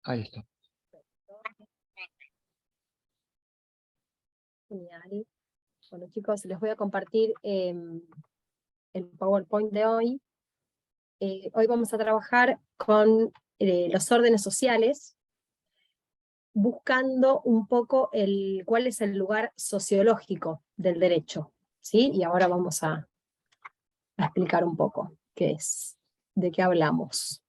Ahí está. Genial. Bueno, chicos, les voy a compartir el PowerPoint de hoy. Hoy vamos a trabajar con los órdenes sociales, buscando un poco cuál es el lugar sociológico del derecho, ¿sí? Y ahora vamos a explicar un poco qué es, de qué hablamos.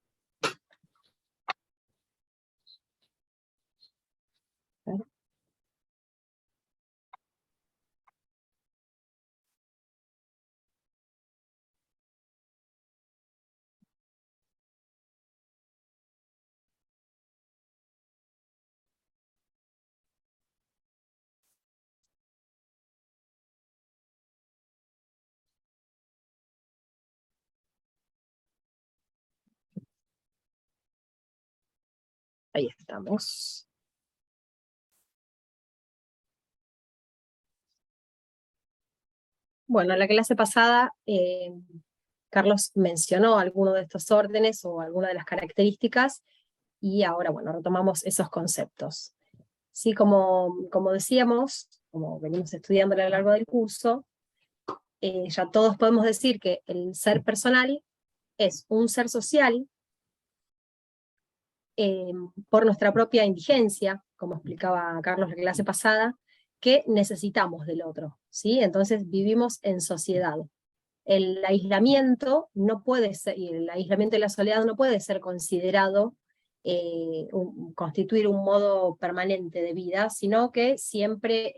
Ahí estamos. Bueno, en la clase pasada Carlos mencionó alguno de estos órdenes o alguna de las características, y ahora, bueno, retomamos esos conceptos. Sí, como decíamos, como venimos estudiando a lo largo del curso, ya todos podemos decir que el ser personal es un ser social por nuestra propia indigencia, como explicaba Carlos en la clase pasada, que necesitamos del otro, ¿sí? Entonces vivimos en sociedad. El aislamiento no puede ser, y el aislamiento y la soledad no puede ser considerado constituir un modo permanente de vida, sino que siempre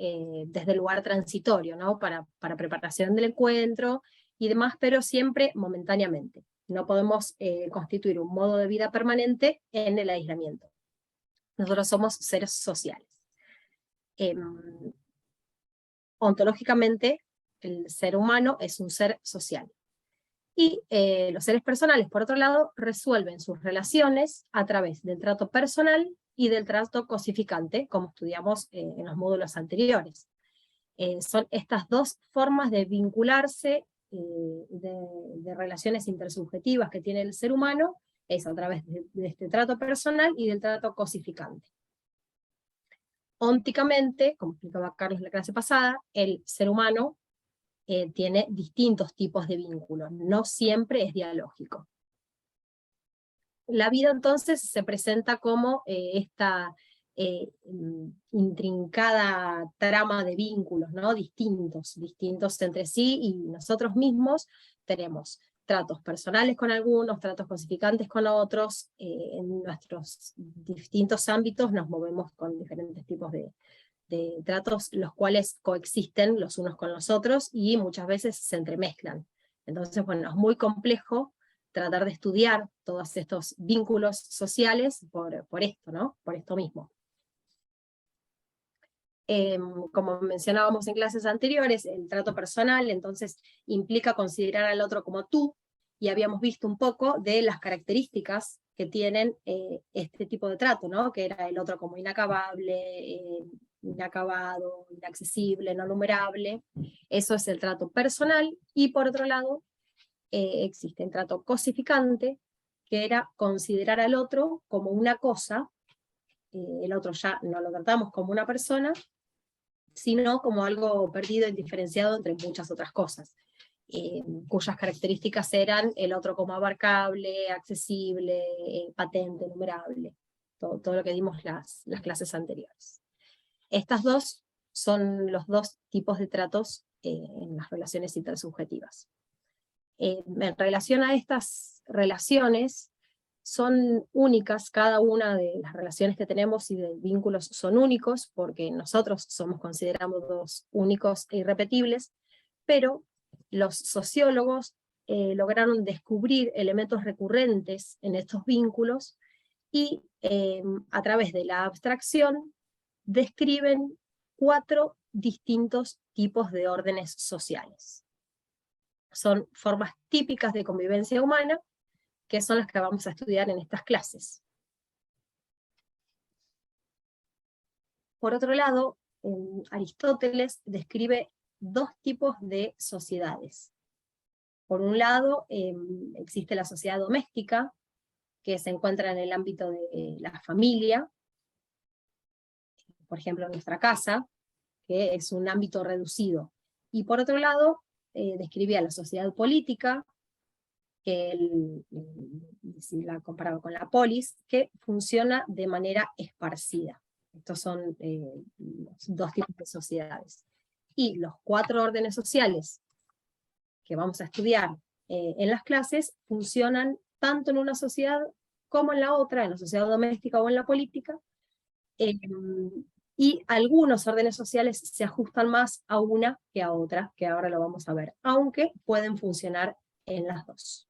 desde el lugar transitorio, ¿no? Para preparación del encuentro y demás, pero siempre momentáneamente. No podemos constituir un modo de vida permanente en el aislamiento. Nosotros somos seres sociales. Ontológicamente, el ser humano es un ser social. Y los seres personales, por otro lado, resuelven sus relaciones a través del trato personal y del trato cosificante, como estudiamos en los módulos anteriores. Son estas dos formas de vincularse, de relaciones intersubjetivas que tiene el ser humano, es a través de este trato personal y del trato cosificante. Ónticamente, como explicaba Carlos en la clase pasada, el ser humano tiene distintos tipos de vínculos, no siempre es dialógico. La vida entonces se presenta como esta intrincada trama de vínculos, ¿no? distintos entre sí, y nosotros mismos tenemos tratos personales con algunos, tratos cosificantes con otros, en nuestros distintos ámbitos nos movemos con diferentes tipos de tratos, los cuales coexisten los unos con los otros y muchas veces se entremezclan. Entonces, bueno, es muy complejo tratar de estudiar todos estos vínculos sociales por esto, ¿no? Por esto mismo. Como mencionábamos en clases anteriores, el trato personal entonces implica considerar al otro como tú, y habíamos visto un poco de las características que tienen este tipo de trato, ¿no? Que era el otro como inacabable, inacabado, inaccesible, no numerable. Eso es el trato personal, y por otro lado existe el trato cosificante, que era considerar al otro como una cosa, el otro ya no lo tratamos como una persona, sino como algo perdido y diferenciado entre muchas otras cosas, cuyas características eran el otro como abarcable, accesible, patente, numerable, todo lo que dimos las clases anteriores. Estas dos son los dos tipos de tratos en las relaciones intersubjetivas. En relación a estas relaciones, son únicas, cada una de las relaciones que tenemos y de vínculos son únicos, porque nosotros somos considerados únicos e irrepetibles, pero los sociólogos lograron descubrir elementos recurrentes en estos vínculos, y a través de la abstracción describen 4 distintos tipos de órdenes sociales. Son formas típicas de convivencia humana, que son las que vamos a estudiar en estas clases. Por otro lado, Aristóteles describe 2 tipos de sociedades. Por un lado, existe la sociedad doméstica, que se encuentra en el ámbito de la familia, por ejemplo, nuestra casa, que es un ámbito reducido. Y por otro lado, describía la sociedad política, que si la comparaba con la polis, que funciona de manera esparcida. Estos son los dos tipos de sociedades. Y los 4 órdenes sociales que vamos a estudiar en las clases funcionan tanto en una sociedad como en la otra, en la sociedad doméstica o en la política, y algunos órdenes sociales se ajustan más a una que a otra, que ahora lo vamos a ver, aunque pueden funcionar en las dos.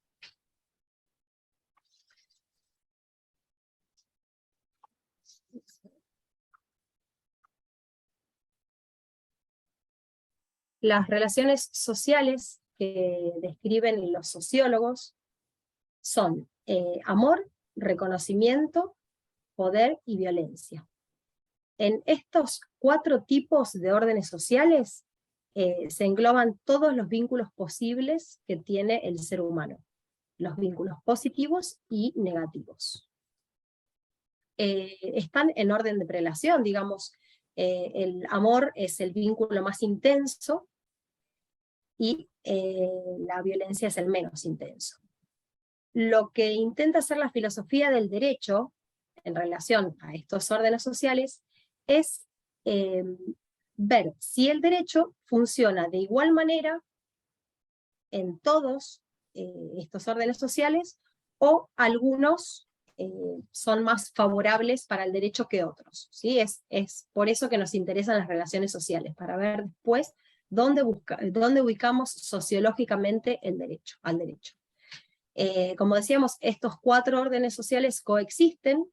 Las relaciones sociales que describen los sociólogos son amor, reconocimiento, poder y violencia. En estos 4 tipos de órdenes sociales se engloban todos los vínculos posibles que tiene el ser humano, los vínculos positivos y negativos. Están en orden de prelación, digamos, el amor es el vínculo más intenso y la violencia es el menos intenso. Lo que intenta hacer la filosofía del derecho en relación a estos órdenes sociales es ver si el derecho funciona de igual manera en todos estos órdenes sociales, o algunos son más favorables para el derecho que otros. ¿Sí? Es por eso que nos interesan las relaciones sociales, para ver después dónde ubicamos sociológicamente al derecho. Como decíamos, estos 4 órdenes sociales coexisten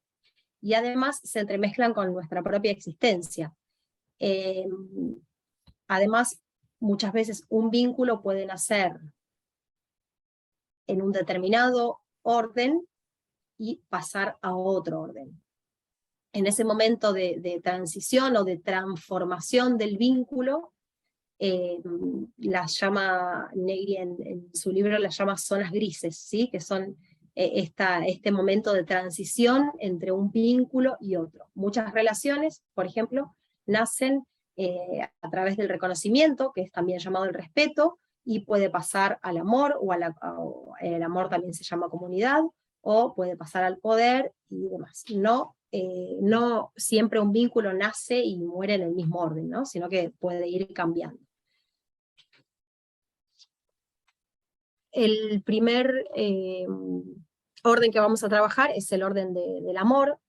y además se entremezclan con nuestra propia existencia. Además, muchas veces un vínculo puede nacer en un determinado orden y pasar a otro orden. En ese momento de transición o de transformación del vínculo, las llama Negri en su libro, las llama zonas grises, ¿sí? Que son este momento de transición entre un vínculo y otro. Muchas relaciones, por ejemplo, nacen a través del reconocimiento, que es también llamado el respeto, y puede pasar al amor, o el amor también se llama comunidad, o puede pasar al poder y demás. No siempre un vínculo nace y muere en el mismo orden, ¿no? Sino que puede ir cambiando. El primer orden que vamos a trabajar es el orden del amor,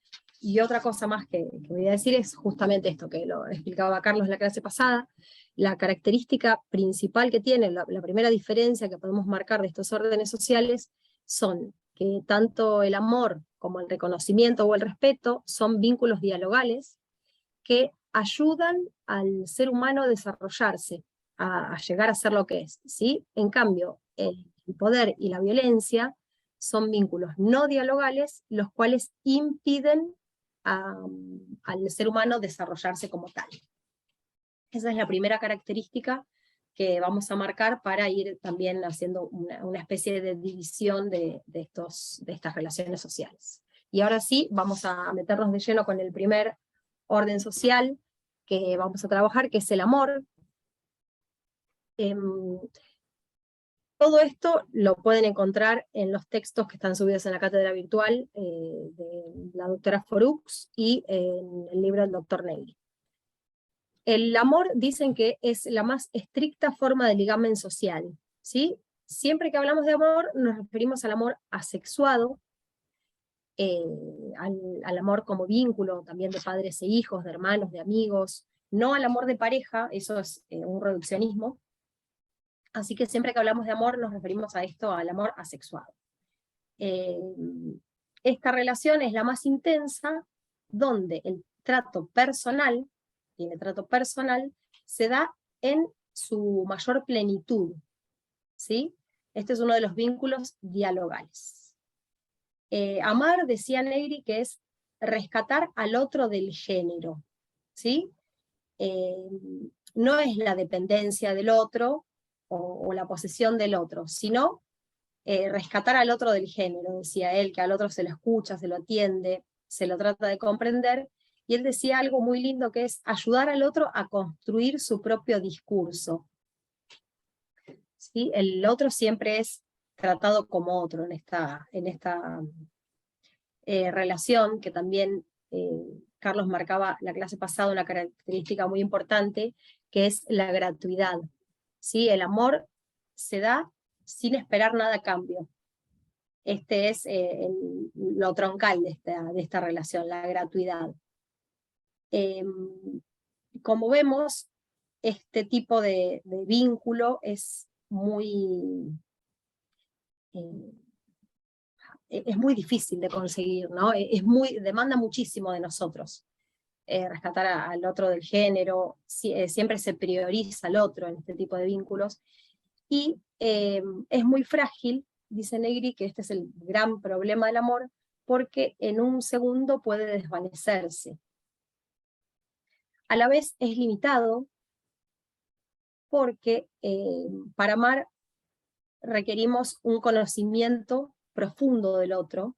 y otra cosa más que voy a decir es justamente esto, que lo explicaba Carlos en la clase pasada. La característica principal que tiene, la primera diferencia que podemos marcar de estos órdenes sociales, son que tanto el amor como el reconocimiento o el respeto son vínculos dialogales que ayudan al ser humano a desarrollarse, a llegar a ser lo que es, ¿sí? En cambio, el poder y la violencia son vínculos no dialogales, los cuales impiden al ser humano desarrollarse como tal. Esa es la primera característica que vamos a marcar para ir también haciendo una especie de división de estas relaciones sociales. Y ahora sí, vamos a meternos de lleno con el primer orden social que vamos a trabajar, que es el amor. Todo esto lo pueden encontrar en los textos que están subidos en la cátedra virtual de la doctora Forux y en el libro del doctor Negri. El amor dicen que es la más estricta forma de ligamen social, ¿sí? Siempre que hablamos de amor nos referimos al amor asexuado, al amor como vínculo también de padres e hijos, de hermanos, de amigos, no al amor de pareja, eso es un reduccionismo. Así que siempre que hablamos de amor nos referimos a esto, al amor asexuado. Esta relación es la más intensa, donde el trato personal, se da en su mayor plenitud, ¿sí? Este es uno de los vínculos dialogales. Amar, decía Negri, que es rescatar al otro del género, ¿sí? No es la dependencia del otro, o la posesión del otro, sino rescatar al otro del género, decía él, que al otro se lo escucha, se lo atiende, se lo trata de comprender, y él decía algo muy lindo que es ayudar al otro a construir su propio discurso. ¿Sí? El otro siempre es tratado como otro en esta relación, que también Carlos marcaba la clase pasada una característica muy importante, que es la gratuidad. ¿Sí? El amor se da sin esperar nada a cambio. Este es lo troncal de esta relación, la gratuidad. Como vemos, este tipo de vínculo es muy difícil de conseguir, ¿no? Demanda muchísimo de nosotros. Rescatar al otro del género, siempre se prioriza al otro en este tipo de vínculos, y es muy frágil, dice Negri, que este es el gran problema del amor, porque en un segundo puede desvanecerse. A la vez es limitado, porque para amar requerimos un conocimiento profundo del otro,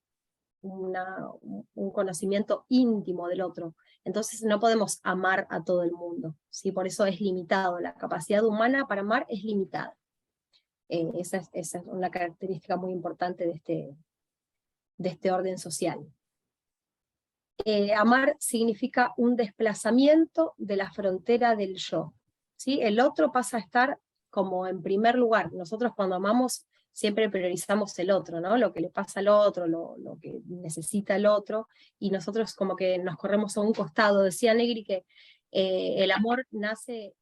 un conocimiento íntimo del otro. Entonces no podemos amar a todo el mundo, ¿sí? Por eso es limitado, la capacidad humana para amar es limitada. Esa es una característica muy importante de este orden social. Amar significa un desplazamiento de la frontera del yo, ¿sí? El otro pasa a estar como en primer lugar. Nosotros cuando amamos siempre priorizamos el otro, ¿no? Lo que le pasa al otro, lo que necesita el otro, y nosotros como que nos corremos a un costado. Decía Negri que el amor nace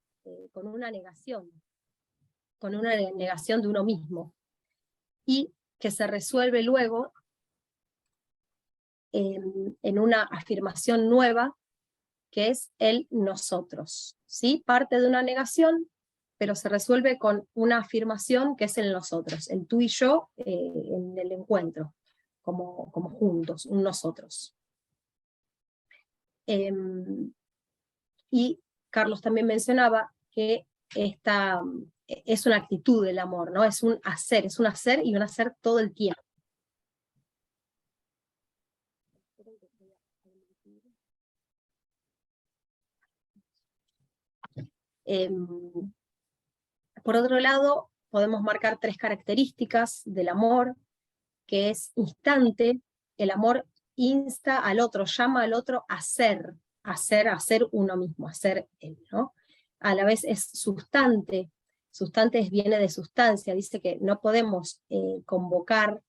con una negación de uno mismo, y que se resuelve luego en una afirmación nueva, que es el nosotros, ¿sí? Parte de una negación, pero se resuelve con una afirmación que es el nosotros, el tú y yo en el encuentro, como juntos, un nosotros. Y Carlos también mencionaba que esta es una actitud del amor, ¿no? Es un hacer y un hacer todo el tiempo. Por otro lado, podemos marcar 3 características del amor, que es instante. El amor insta al otro, llama al otro a ser uno mismo, a ser él, ¿no? A la vez es substante viene de sustancia, dice que no podemos convocar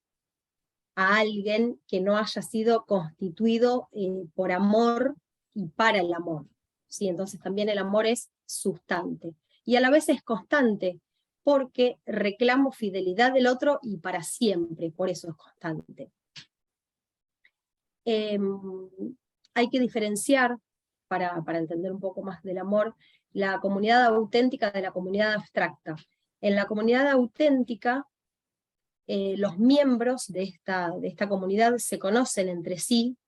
a alguien que no haya sido constituido por amor y para el amor, ¿sí? Entonces también el amor es substante. Y a la vez es constante, porque reclamo fidelidad del otro y para siempre, por eso es constante. Hay que diferenciar, para entender un poco más del amor, la comunidad auténtica de la comunidad abstracta. En la comunidad auténtica, los miembros de esta comunidad se conocen entre sí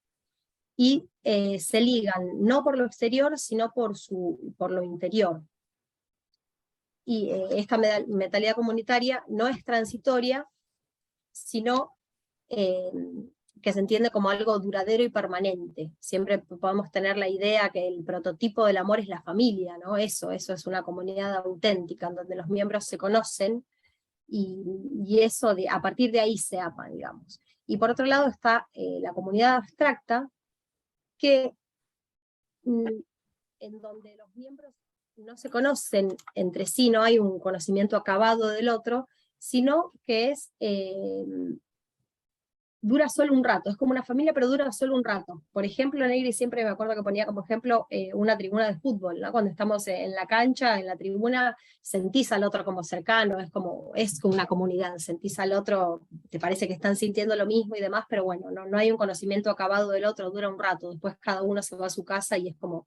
y se ligan, no por lo exterior, sino por lo interior. Y esta mentalidad comunitaria no es transitoria, sino que se entiende como algo duradero y permanente. Siempre podemos tener la idea que el prototipo del amor es la familia, ¿no? Eso es una comunidad auténtica, en donde los miembros se conocen, y eso a partir de ahí se aman, digamos. Y por otro lado está la comunidad abstracta, que en donde los miembros no se conocen entre sí, no hay un conocimiento acabado del otro, sino que dura solo un rato, es como una familia, pero dura solo un rato. Por ejemplo, Negri siempre me acuerdo que ponía como ejemplo una tribuna de fútbol, ¿no? Cuando estamos en la cancha, en la tribuna, sentís al otro como cercano, es como una comunidad, sentís al otro, te parece que están sintiendo lo mismo y demás, pero bueno, no hay un conocimiento acabado del otro, dura un rato, después cada uno se va a su casa y es como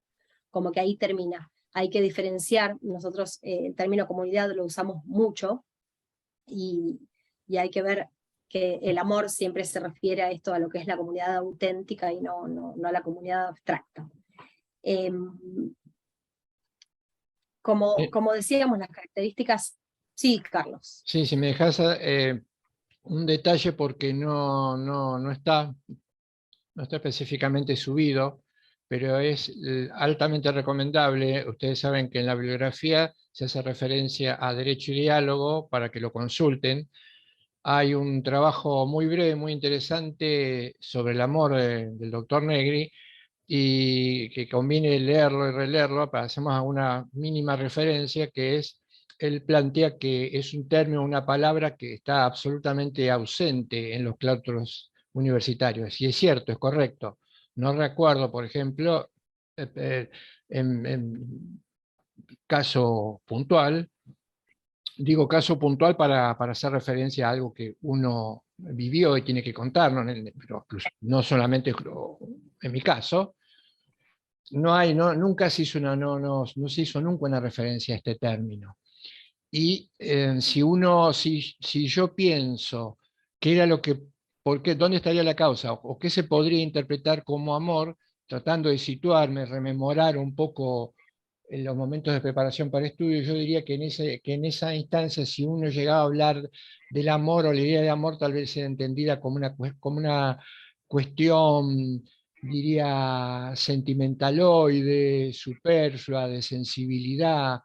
que ahí termina. Hay que diferenciar, nosotros el término comunidad lo usamos mucho, y hay que ver que el amor siempre se refiere a esto, a lo que es la comunidad auténtica y no a la comunidad abstracta. Como decíamos, las características... Sí, Carlos. Sí, si me dejas un detalle porque no está específicamente subido, pero es altamente recomendable. Ustedes saben que en la bibliografía se hace referencia a Derecho y Diálogo para que lo consulten. Hay un trabajo muy breve, muy interesante sobre el amor del doctor Negri, y que conviene leerlo y releerlo. Para hacer una mínima referencia, que es, él plantea que es un término, una palabra que está absolutamente ausente en los claustros universitarios, y es cierto, es correcto. No recuerdo, por ejemplo, en caso puntual, digo caso puntual para hacer referencia a algo que uno vivió y tiene que contarnos, pero no solamente en mi caso. Nunca se hizo no se hizo nunca una referencia a este término. Y si yo pienso qué era lo que, dónde estaría la causa, o qué se podría interpretar como amor, tratando de situarme, rememorar un poco en los momentos de preparación para estudio, yo diría que en esa instancia, si uno llegaba a hablar del amor, o la idea de amor tal vez sea entendida como una cuestión, diría, sentimentaloide, superflua, de sensibilidad.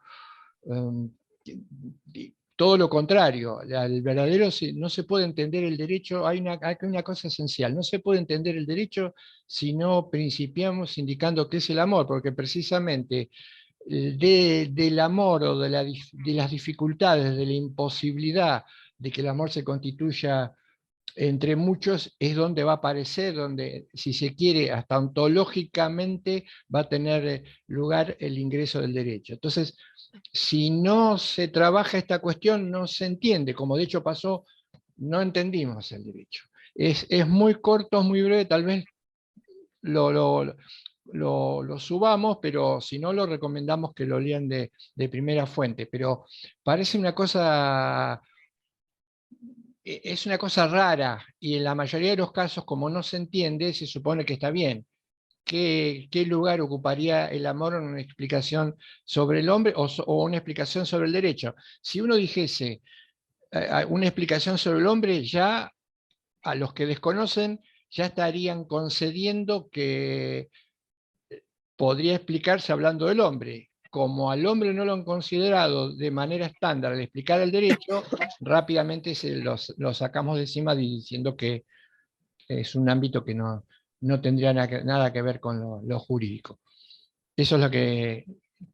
um, Todo lo contrario. El verdadero, no se puede entender el derecho. Hay una cosa esencial: no se puede entender el derecho si no principiamos indicando qué es el amor, porque precisamente del amor, o de las dificultades, de la imposibilidad de que el amor se constituya entre muchos, es donde va a aparecer, donde, si se quiere, hasta ontológicamente va a tener lugar el ingreso del derecho. Entonces, si no se trabaja esta cuestión, no se entiende, como de hecho pasó. No entendimos el derecho. Es muy corto, es muy breve, tal vez lo subamos, pero si no, lo recomendamos que lo lean de primera fuente. Pero parece una cosa, es una cosa rara, y en la mayoría de los casos, como no se entiende, se supone que está bien. ¿Qué lugar ocuparía el amor en una explicación sobre el hombre, o una explicación sobre el derecho? Si uno dijese una explicación sobre el hombre, ya a los que desconocen ya estarían concediendo que podría explicarse hablando del hombre. Como al hombre no lo han considerado de manera estándar al explicar el derecho, rápidamente lo sacamos de encima diciendo que es un ámbito que no tendría nada que ver con lo jurídico. Eso es lo que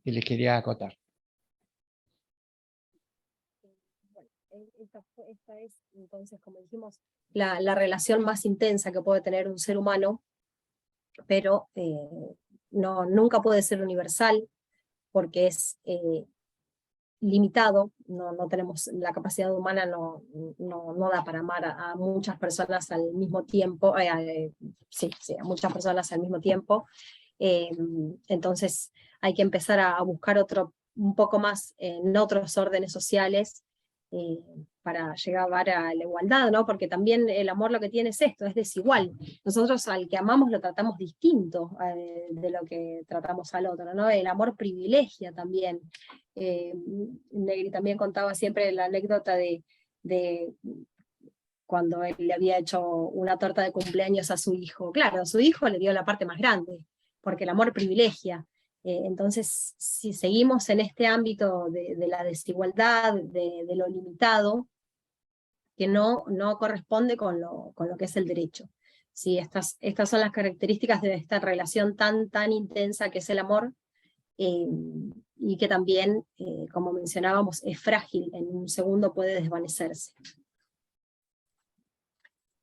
les quería acotar. Bueno, esta es, entonces, como dijimos, la relación más intensa que puede tener un ser humano, pero nunca puede ser universal, porque es limitado. No tenemos, la capacidad humana no da para amar a muchas personas al mismo tiempo, sí, a muchas personas al mismo tiempo. Entonces hay que empezar a buscar un poco más en otros órdenes sociales, para llegar a la igualdad, ¿no? Porque también el amor lo que tiene es esto, es desigual. Nosotros al que amamos lo tratamos distinto de lo que tratamos al otro, ¿no? El amor privilegia también. Negri también contaba siempre la anécdota de cuando él le había hecho una torta de cumpleaños a su hijo. Claro, a su hijo le dio la parte más grande, porque el amor privilegia. Entonces, si seguimos en este ámbito de la desigualdad, de lo limitado, que no corresponde con lo que es el derecho. Sí, estas son las características de esta relación tan intensa que es el amor, y que también, como mencionábamos, es frágil, en un segundo puede desvanecerse.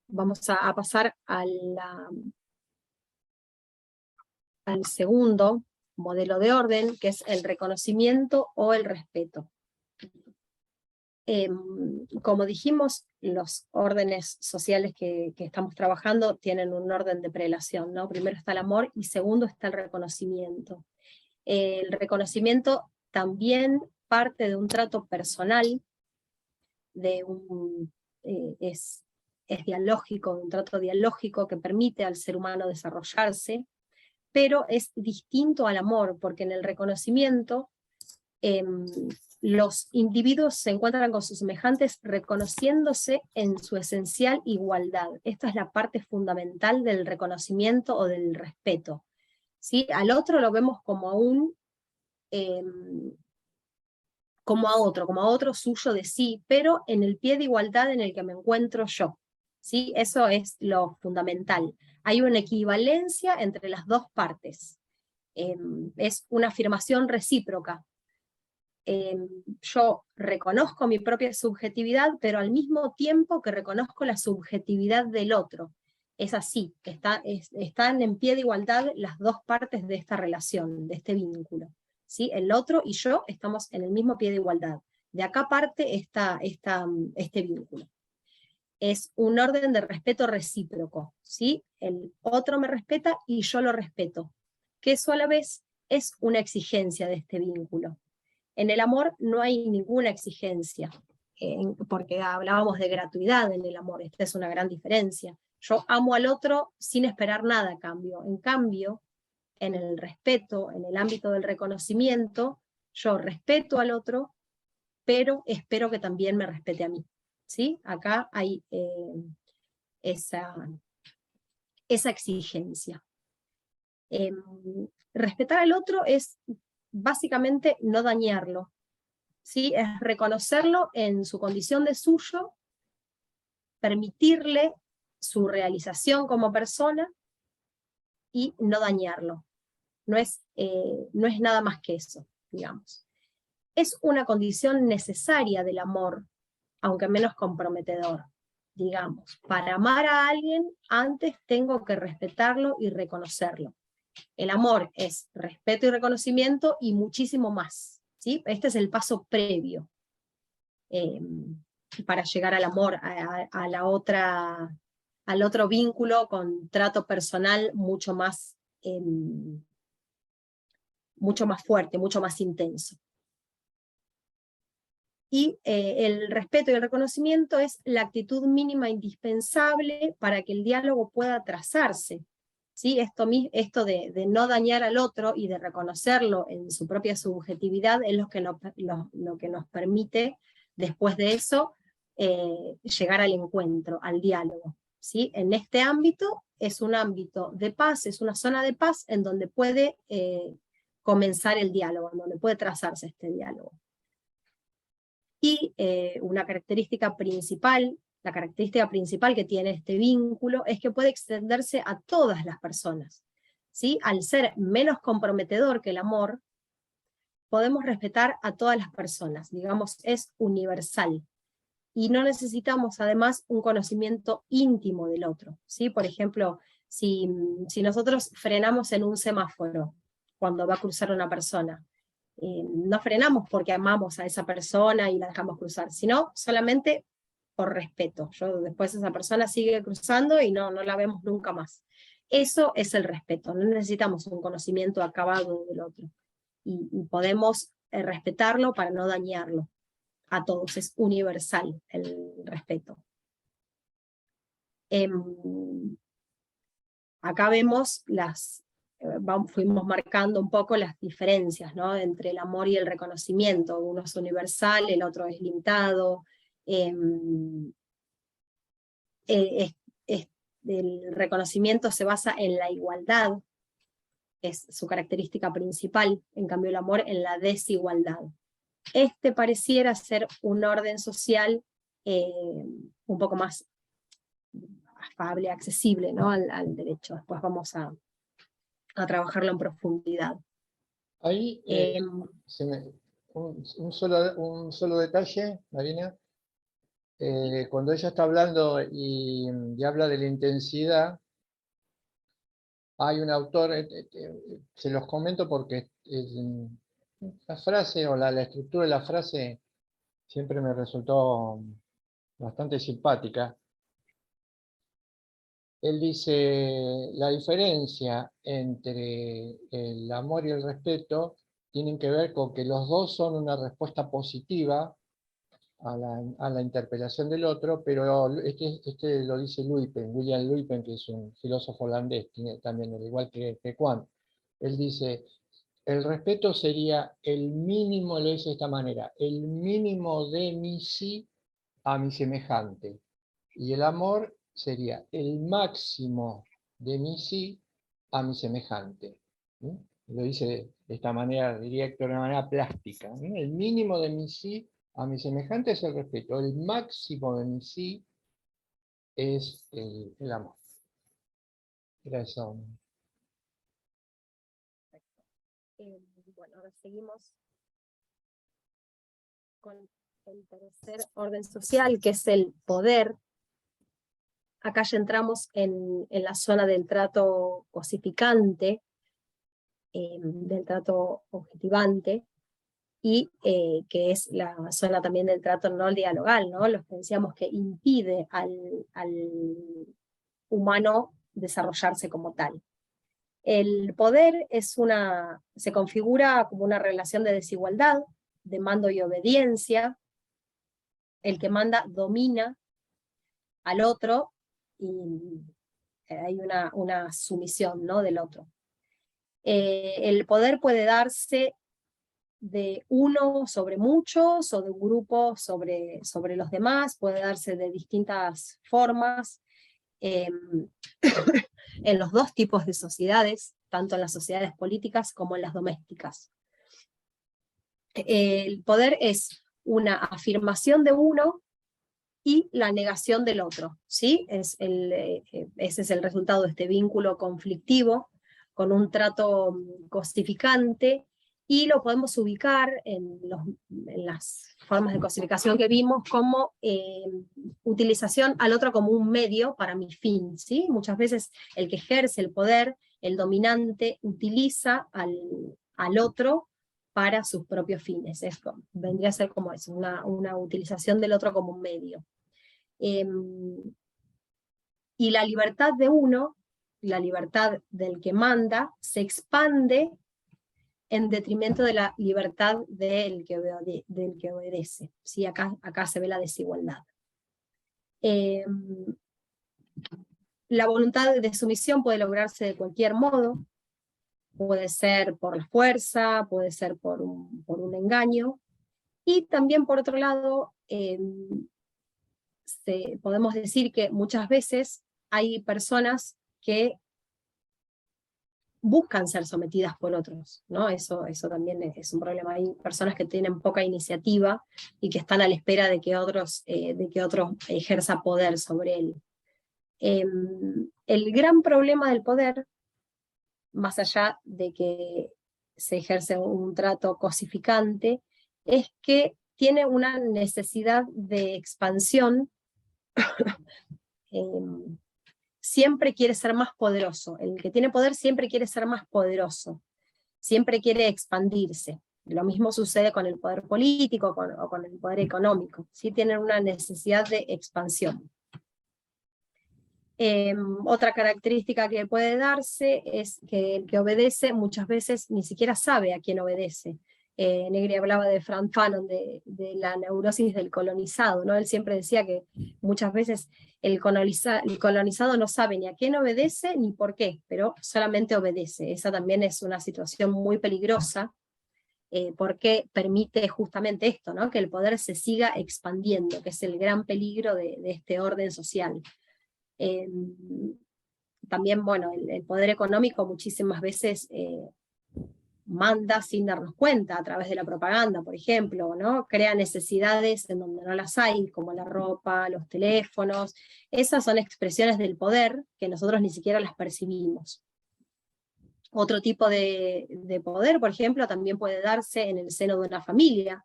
Vamos a pasar al segundo modelo de orden, que es el reconocimiento o el respeto. Como dijimos, los órdenes sociales que estamos trabajando tienen un orden de prelación, ¿no? Primero está el amor y segundo está el reconocimiento. El reconocimiento también parte de un trato personal, es dialógico, un trato dialógico que permite al ser humano desarrollarse, pero es distinto al amor, porque en el reconocimiento los individuos se encuentran con sus semejantes reconociéndose en su esencial igualdad. Esta es la parte fundamental del reconocimiento o del respeto, ¿sí? Al otro lo vemos como como a otro suyo de sí, pero en el pie de igualdad en el que me encuentro yo, ¿sí? Eso es lo fundamental. Hay una equivalencia entre las dos partes. Es una afirmación recíproca. Yo reconozco mi propia subjetividad, pero al mismo tiempo que reconozco la subjetividad del otro. Es así, están en pie de igualdad las dos partes de esta relación, de este vínculo, ¿sí? El otro y yo estamos en el mismo pie de igualdad. De acá parte este vínculo. Es un orden de respeto recíproco, ¿sí? El otro me respeta y yo lo respeto, que eso a la vez es una exigencia de este vínculo. En el amor no hay ninguna exigencia, porque hablábamos de gratuidad en el amor, esta es una gran diferencia. Yo amo al otro sin esperar nada a cambio. En cambio, en el respeto, en el ámbito del reconocimiento, yo respeto al otro, pero espero que también me respete a mí, ¿sí? Acá hay esa exigencia. Respetar al otro es básicamente no dañarlo, ¿sí? Es reconocerlo en su condición de suyo, permitirle su realización como persona y no dañarlo. No es nada más que eso, digamos. Es una condición necesaria del amor, aunque menos comprometedor, digamos. Para amar a alguien, antes tengo que respetarlo y reconocerlo. El amor es respeto y reconocimiento y muchísimo más, ¿sí? Este es el paso previo para llegar al amor, al otro vínculo con trato personal mucho más fuerte, mucho más intenso. Y el respeto y el reconocimiento es la actitud mínima indispensable para que el diálogo pueda trazarse. ¿Sí? Esto de no dañar al otro y de reconocerlo en su propia subjetividad es lo que nos permite, después de eso, llegar al encuentro, al diálogo. ¿Sí? En este ámbito es un ámbito de paz, es una zona de paz en donde puede comenzar el diálogo, en donde puede trazarse este diálogo. Y una característica principal, la característica principal que tiene este vínculo es que puede extenderse a todas las personas, ¿sí? Al ser menos comprometedor que el amor, podemos respetar a todas las personas, digamos, es universal. Y no necesitamos además un conocimiento íntimo del otro, ¿sí? Por ejemplo, si nosotros frenamos en un semáforo cuando va a cruzar una persona, no frenamos porque amamos a esa persona y la dejamos cruzar, sino solamente por respeto. Después esa persona sigue cruzando y no la vemos nunca más. Eso es el respeto, no necesitamos un conocimiento acabado del otro. Y podemos respetarlo para no dañarlo a todos, es universal el respeto. Acá vemos fuimos marcando un poco las diferencias, ¿no? Entre el amor y el reconocimiento. Uno es universal, el otro es limitado. El reconocimiento se basa en la igualdad, es su característica principal, en cambio el amor en la desigualdad. Este pareciera ser un orden social un poco más afable, accesible, ¿no? al derecho. Después vamos a trabajarlo en profundidad. Ahí, un solo detalle, Marina. Cuando ella está hablando y habla de la intensidad, hay un autor, se los comento porque la frase o la estructura de la frase siempre me resultó bastante simpática. Él dice, la diferencia entre el amor y el respeto tienen que ver con que los dos son una respuesta positiva a la interpelación del otro, pero este lo dice William Luypen, que es un filósofo holandés, también, al igual que Kant. Él dice, El respeto sería el mínimo, lo hice de esta manera, el mínimo de mi sí a mi semejante. Y el amor sería el máximo de mi sí a mi semejante. ¿Sí? Lo hice de esta manera, diría que de una manera plástica. ¿Sí? El mínimo de mi sí a mi semejante es el respeto. El máximo de mi sí es el amor. Era eso. Bueno, ahora seguimos con el tercer orden social, que es el poder. Acá ya entramos en la zona del trato cosificante, del trato objetivante, y que es la zona también del trato no dialogal, ¿no? Los que decíamos que impide al humano desarrollarse como tal. El poder se configura como una relación de desigualdad, de mando y obediencia. El que manda domina al otro y hay una sumisión, ¿no?, del otro. El poder puede darse de uno sobre muchos o de un grupo sobre los demás, puede darse de distintas formas en los dos tipos de sociedades, tanto en las sociedades políticas como en las domésticas. El poder es una afirmación de uno y la negación del otro, ¿sí? Ese es el resultado de este vínculo conflictivo con un trato cosificante, y lo podemos ubicar en las formas de cosificación que vimos como utilización al otro como un medio para mi fin, ¿sí? Muchas veces el que ejerce el poder, el dominante, utiliza al otro para sus propios fines. Vendría a ser como eso, una utilización del otro como un medio. Y la libertad de uno, la libertad del que manda, se expande en detrimento de la libertad del que obedece. ¿Sí? Acá se ve la desigualdad. La voluntad de sumisión puede lograrse de cualquier modo, puede ser por la fuerza, puede ser por un engaño, y también por otro lado, podemos decir que muchas veces hay personas que buscan ser sometidas por otros, ¿no? Eso también es un problema. Hay personas que tienen poca iniciativa y que están a la espera de que otros ejerza poder sobre él. El gran problema del poder, más allá de que se ejerce un trato cosificante, es que tiene una necesidad de expansión. Siempre quiere ser más poderoso. El que tiene poder siempre quiere ser más poderoso, siempre quiere expandirse. Lo mismo sucede con el poder político o con el poder económico. ¿Sí? Tienen una necesidad de expansión. Otra característica que puede darse es que el que obedece muchas veces ni siquiera sabe a quién obedece. Negri hablaba de Franz Fanon, de la neurosis del colonizado, ¿no? Él siempre decía que muchas veces el colonizado no sabe ni a quién obedece ni por qué, pero solamente obedece. Esa también es una situación muy peligrosa, porque permite justamente esto, ¿no?, que el poder se siga expandiendo, que es el gran peligro de este orden social. También, bueno, el poder económico muchísimas veces manda sin darnos cuenta, a través de la propaganda, por ejemplo, ¿no? Crea necesidades en donde no las hay, como la ropa, los teléfonos. Esas son expresiones del poder que nosotros ni siquiera las percibimos. Otro tipo de poder, por ejemplo, también puede darse en el seno de una familia,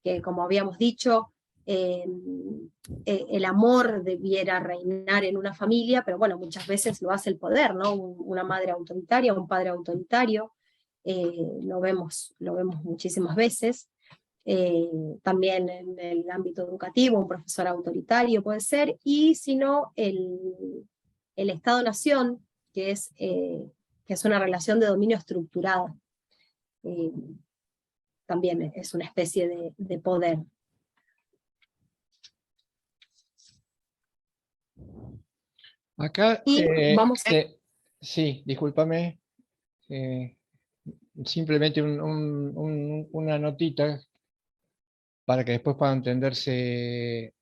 que, como habíamos dicho, el amor debiera reinar en una familia, pero bueno, muchas veces lo hace el poder, ¿no? Una madre autoritaria, un padre autoritario, lo vemos muchísimas veces. También en el ámbito educativo, un profesor autoritario puede ser, y si no, el Estado-Nación, que es una relación de dominio estructurada. También es una especie de poder. Acá, Y vamos a... sí, discúlpame. simplemente una notita para que después pueda entenderse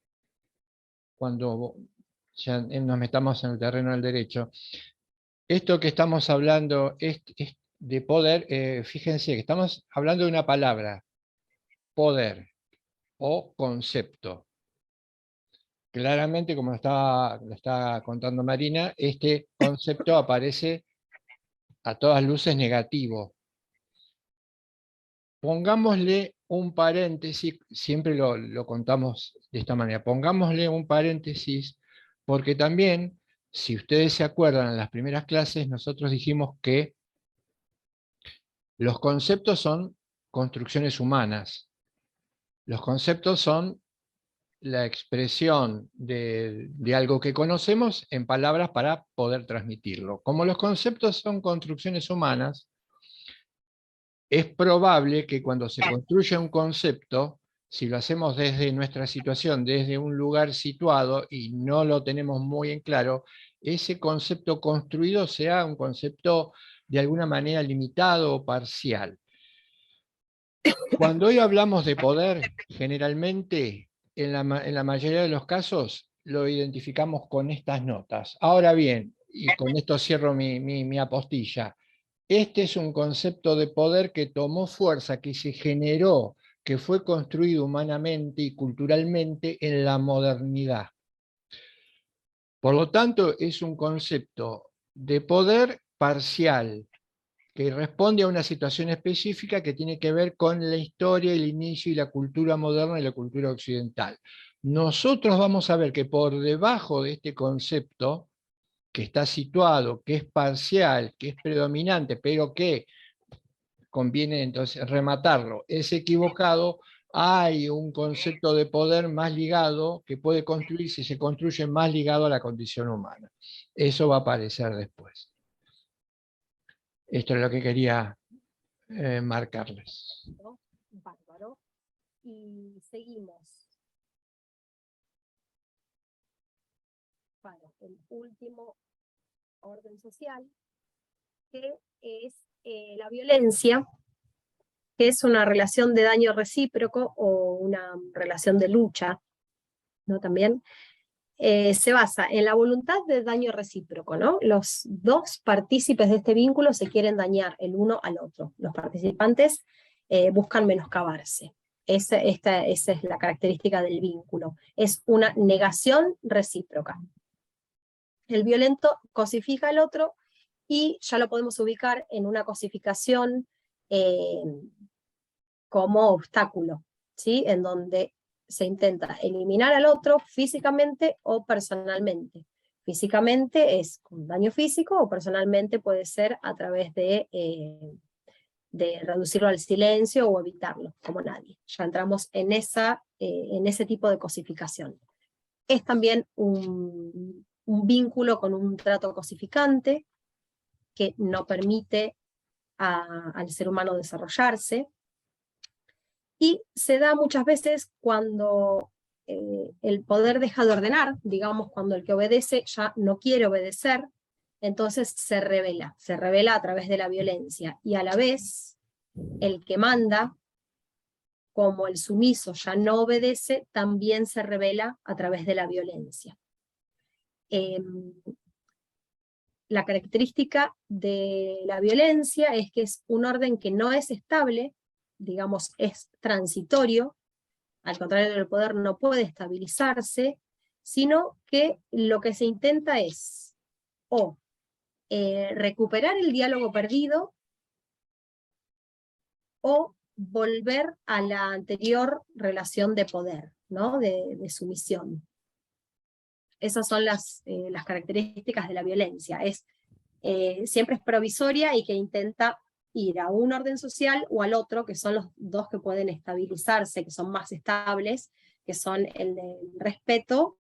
cuando ya nos metamos en el terreno del derecho. Esto que estamos hablando es de poder, fíjense que estamos hablando de una palabra, poder o concepto. Claramente, como lo está contando Marina, este concepto aparece a todas luces negativo. Pongámosle un paréntesis, siempre lo contamos de esta manera, pongámosle un paréntesis, porque también, si ustedes se acuerdan, en las primeras clases nosotros dijimos que los conceptos son construcciones humanas. Los conceptos son la expresión de algo que conocemos en palabras para poder transmitirlo. Como los conceptos son construcciones humanas, es probable que cuando se construye un concepto, si lo hacemos desde nuestra situación, desde un lugar situado y no lo tenemos muy en claro, ese concepto construido sea un concepto de alguna manera limitado o parcial. Cuando hoy hablamos de poder, generalmente, en la mayoría de los casos, lo identificamos con estas notas. Ahora bien, y con esto cierro mi apostilla, este es un concepto de poder que tomó fuerza, que se generó, que fue construido humanamente y culturalmente en la modernidad. Por lo tanto, es un concepto de poder parcial, que responde a una situación específica que tiene que ver con la historia, el inicio y la cultura moderna y la cultura occidental. Nosotros vamos a ver que por debajo de este concepto, que está situado, que es parcial, que es predominante, pero que conviene entonces rematarlo, es equivocado, hay un concepto de poder más ligado, que puede construirse y se construye más ligado a la condición humana. Eso va a aparecer después. Esto es lo que quería marcarles. Bárbaro. Y seguimos para el último orden social, que es la violencia, que es una relación de daño recíproco o una relación de lucha, ¿no? También se basa en la voluntad de daño recíproco, ¿no? Los dos partícipes de este vínculo se quieren dañar el uno al otro. Los participantes buscan menoscabarse. Esa es la característica del vínculo. Es una negación recíproca. El violento cosifica al otro y ya lo podemos ubicar en una cosificación como obstáculo, ¿sí? En donde se intenta eliminar al otro físicamente o personalmente. Físicamente es con daño físico o personalmente puede ser a través de reducirlo al silencio o evitarlo, como nadie. Ya entramos en ese tipo de cosificación. Es también un vínculo con un trato cosificante que no permite al ser humano desarrollarse, y se da muchas veces cuando el poder deja de ordenar, digamos, cuando el que obedece ya no quiere obedecer, entonces se revela a través de la violencia, y a la vez el que manda, como el sumiso ya no obedece, también se revela a través de la violencia. La característica de la violencia es que es un orden que no es estable, digamos, es transitorio, al contrario del poder no puede estabilizarse, sino que lo que se intenta es o recuperar el diálogo perdido o volver a la anterior relación de poder, ¿no? de sumisión. Esas son las características de la violencia. Siempre es provisoria y que intenta ir a un orden social o al otro, que son los dos que pueden estabilizarse, que son más estables, que son el del respeto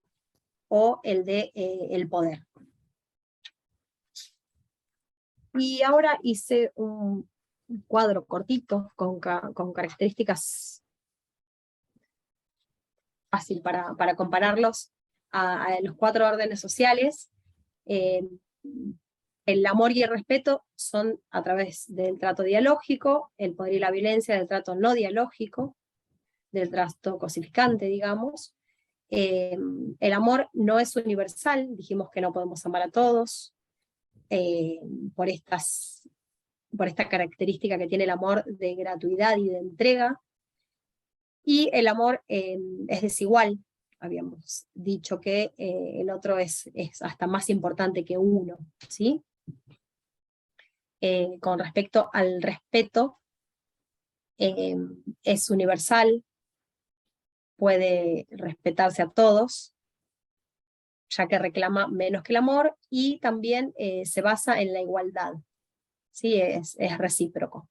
o el de el poder. Y ahora hice un cuadro cortito con características fácil para compararlos a los 4 órdenes sociales. el amor y el respeto son a través del trato dialógico, el poder y la violencia del trato no dialógico, del trato cosificante, digamos. El amor no es universal, dijimos que no podemos amar a todos, por esta característica que tiene el amor de gratuidad y de entrega, y el amor es desigual. Habíamos dicho que el otro es hasta más importante que uno, ¿sí? Con respecto al respeto, es universal, puede respetarse a todos, ya que reclama menos que el amor, y también se basa en la igualdad, ¿sí? Es recíproco.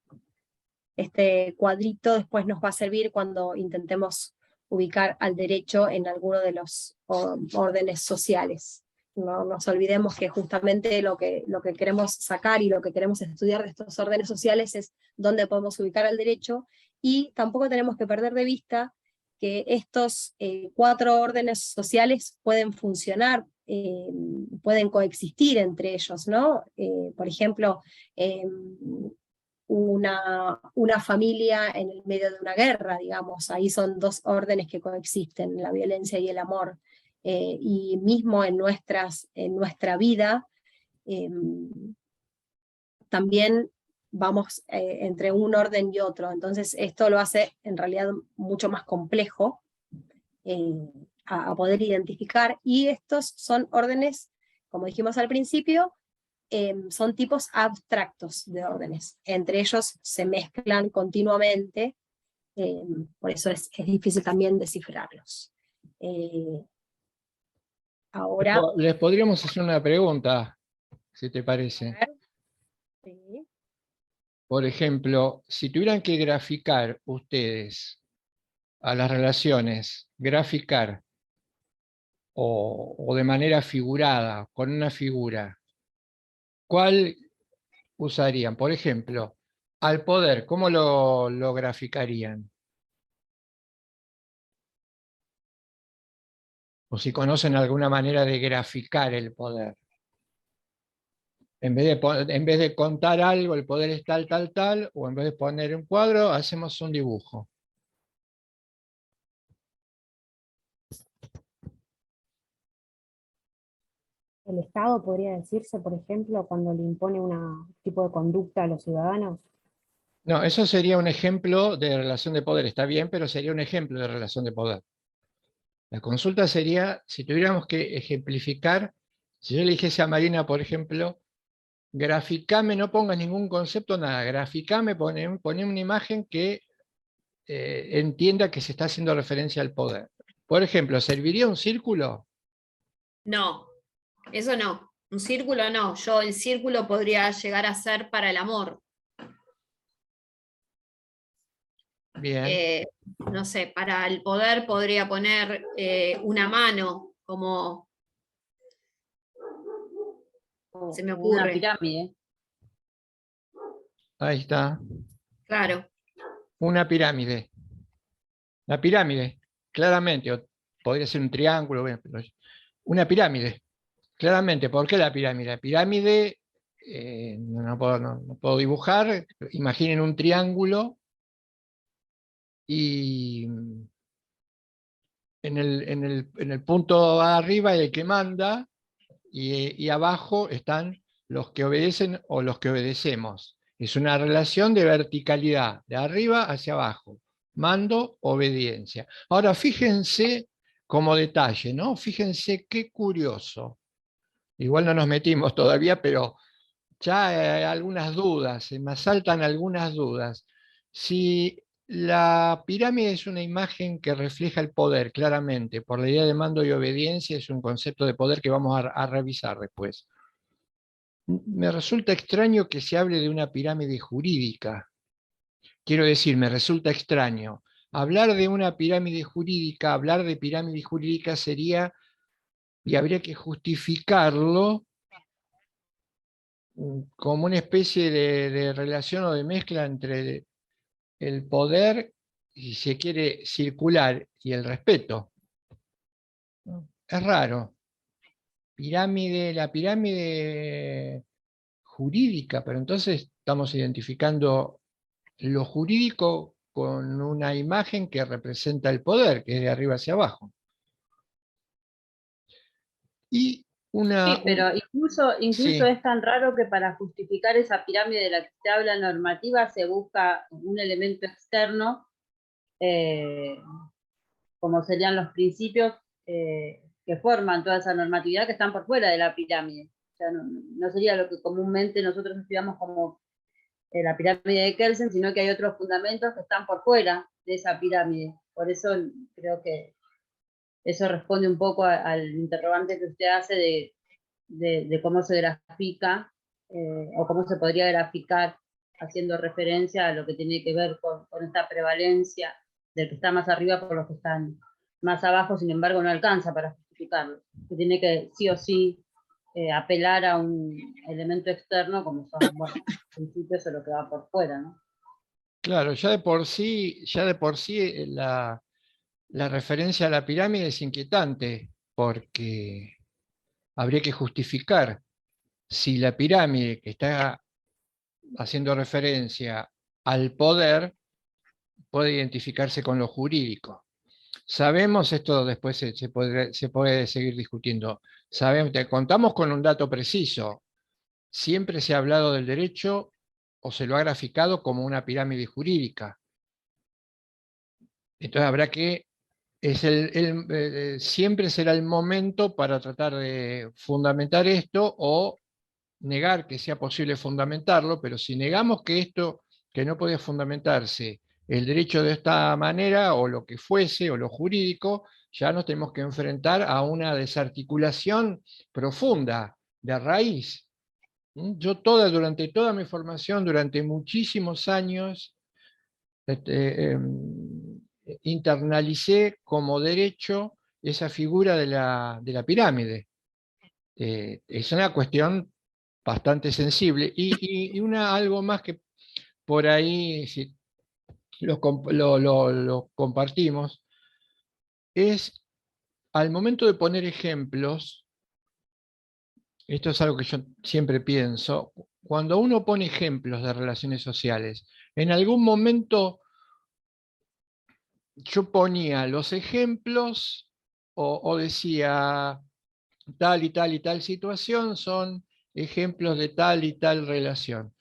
Este cuadrito después nos va a servir cuando intentemos ubicar al derecho en alguno de los órdenes sociales. No nos olvidemos que justamente lo que queremos sacar y lo que queremos estudiar de estos órdenes sociales es dónde podemos ubicar al derecho, y tampoco tenemos que perder de vista que estos 4 órdenes sociales pueden funcionar, pueden coexistir entre ellos, ¿no? Por ejemplo, una familia en el medio de una guerra, digamos, ahí son 2 órdenes que coexisten, la violencia y el amor, y mismo en nuestra vida, también vamos entre un orden y otro, entonces esto lo hace en realidad mucho más complejo a poder identificar, y estos son órdenes, como dijimos al principio, son tipos abstractos de órdenes, entre ellos se mezclan continuamente, por eso es difícil también descifrarlos. Ahora, Les podríamos hacer una pregunta, si te parece. a ver, sí. Por ejemplo, si tuvieran que graficar ustedes a las relaciones, graficar o de manera figurada, con una figura, ¿cuál usarían? Por ejemplo, al poder, ¿cómo lo graficarían? O si conocen alguna manera de graficar el poder. En vez de contar algo, el poder es tal, tal, tal, o en vez de poner un cuadro, hacemos un dibujo. El Estado podría decirse, por ejemplo, cuando le impone un tipo de conducta a los ciudadanos. No, eso sería un ejemplo de relación de poder. Está bien, pero sería un ejemplo de relación de poder. La consulta sería, si tuviéramos que ejemplificar, si yo le dijese a Marina, por ejemplo, graficame, no pongas ningún concepto, nada, graficame, pone una imagen que entienda que se está haciendo referencia al poder. Por ejemplo, ¿serviría un círculo? No, eso no. Un círculo no. El círculo podría llegar a ser para el amor. Bien. No sé, para el poder podría poner una mano, como se me ocurre. Una pirámide. Ahí está. Claro. Una pirámide. La pirámide, claramente, o podría ser un triángulo, pero una pirámide, claramente. ¿Por qué la pirámide? La pirámide, no puedo dibujar, imaginen un triángulo y en el punto arriba hay el que manda y abajo están los que obedecen o los que obedecemos. Es una relación de verticalidad, de arriba hacia abajo. Mando, obediencia. Ahora fíjense como detalle, ¿no? Fíjense qué curioso. Igual no nos metimos todavía, pero ya hay algunas dudas, se me asaltan algunas dudas. Si la pirámide es una imagen que refleja el poder, claramente, por la idea de mando y obediencia, es un concepto de poder que vamos a revisar después. Me resulta extraño que se hable de una pirámide jurídica. Quiero decir, me resulta extraño. Hablar de una pirámide jurídica, hablar de pirámide jurídica sería, y habría que justificarlo como una especie de relación o de mezcla entre el poder, si se quiere, circular y el respeto. Es raro. La pirámide jurídica, pero entonces estamos identificando lo jurídico con una imagen que representa el poder, que es de arriba hacia abajo. Y Sí, pero incluso sí, es tan raro que para justificar esa pirámide de la que se habla normativa se busca un elemento externo, eh, como serían los principios que forman toda esa normatividad que están por fuera de la pirámide. O sea, no sería lo que comúnmente nosotros estudiamos como la pirámide de Kelsen, sino que hay otros fundamentos que están por fuera de esa pirámide. Por eso creo que eso responde un poco al interrogante que usted hace de cómo se grafica o cómo se podría graficar haciendo referencia a lo que tiene que ver con esta prevalencia del que está más arriba por los que están más abajo, sin embargo no alcanza para justificarlo. Que tiene que sí o sí apelar a un elemento externo como son, bueno, principios o lo que va por fuera, ¿no? claro, ya de por sí la referencia a la pirámide es inquietante, porque habría que justificar si la pirámide que está haciendo referencia al poder puede identificarse con lo jurídico. Sabemos, esto después se puede seguir discutiendo, sabemos, contamos con un dato preciso. Siempre se ha hablado del derecho o se lo ha graficado como una pirámide jurídica. Entonces habrá que, siempre será el momento para tratar de fundamentar esto o negar que sea posible fundamentarlo, pero si negamos que no puede fundamentarse el derecho de esta manera, o lo que fuese, o lo jurídico, ya nos tenemos que enfrentar a una desarticulación profunda, de raíz. Yo durante toda mi formación, durante muchísimos años, internalicé como derecho esa figura de la pirámide. Es una cuestión bastante sensible. Y algo más que por ahí si lo compartimos, es al momento de poner ejemplos, esto es algo que yo siempre pienso, cuando uno pone ejemplos de relaciones sociales, en algún momento yo ponía los ejemplos o decía tal y tal y tal situación son ejemplos de tal y tal relación.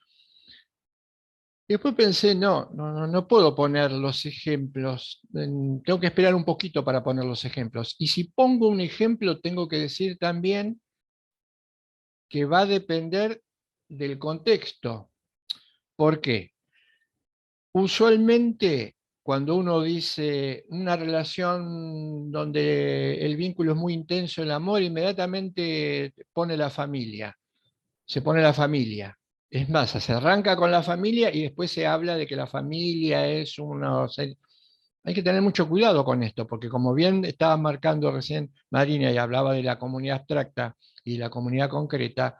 Después pensé, no puedo poner los ejemplos, tengo que esperar un poquito para poner los ejemplos. Y si pongo un ejemplo, tengo que decir también que va a depender del contexto. ¿Por qué? Usualmente, cuando uno dice una relación donde el vínculo es muy intenso, el amor, inmediatamente pone la familia, se pone la familia. Es más, se arranca con la familia y después se habla de que la familia es una... Hay que tener mucho cuidado con esto, porque como bien estaba marcando recién Marina y hablaba de la comunidad abstracta y la comunidad concreta,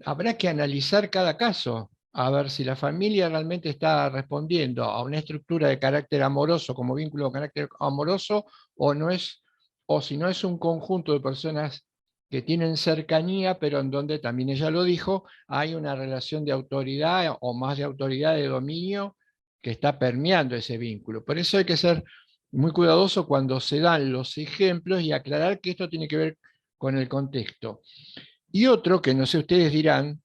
habrá que analizar cada caso, a ver si la familia realmente está respondiendo a una estructura de carácter amoroso, como vínculo de carácter amoroso, o no es, o si no es un conjunto de personas que tienen cercanía, pero en donde también ella lo dijo, hay una relación de autoridad o más de autoridad de dominio que está permeando ese vínculo. Por eso hay que ser muy cuidadoso cuando se dan los ejemplos y aclarar que esto tiene que ver con el contexto. Y otro que no sé, ustedes dirán,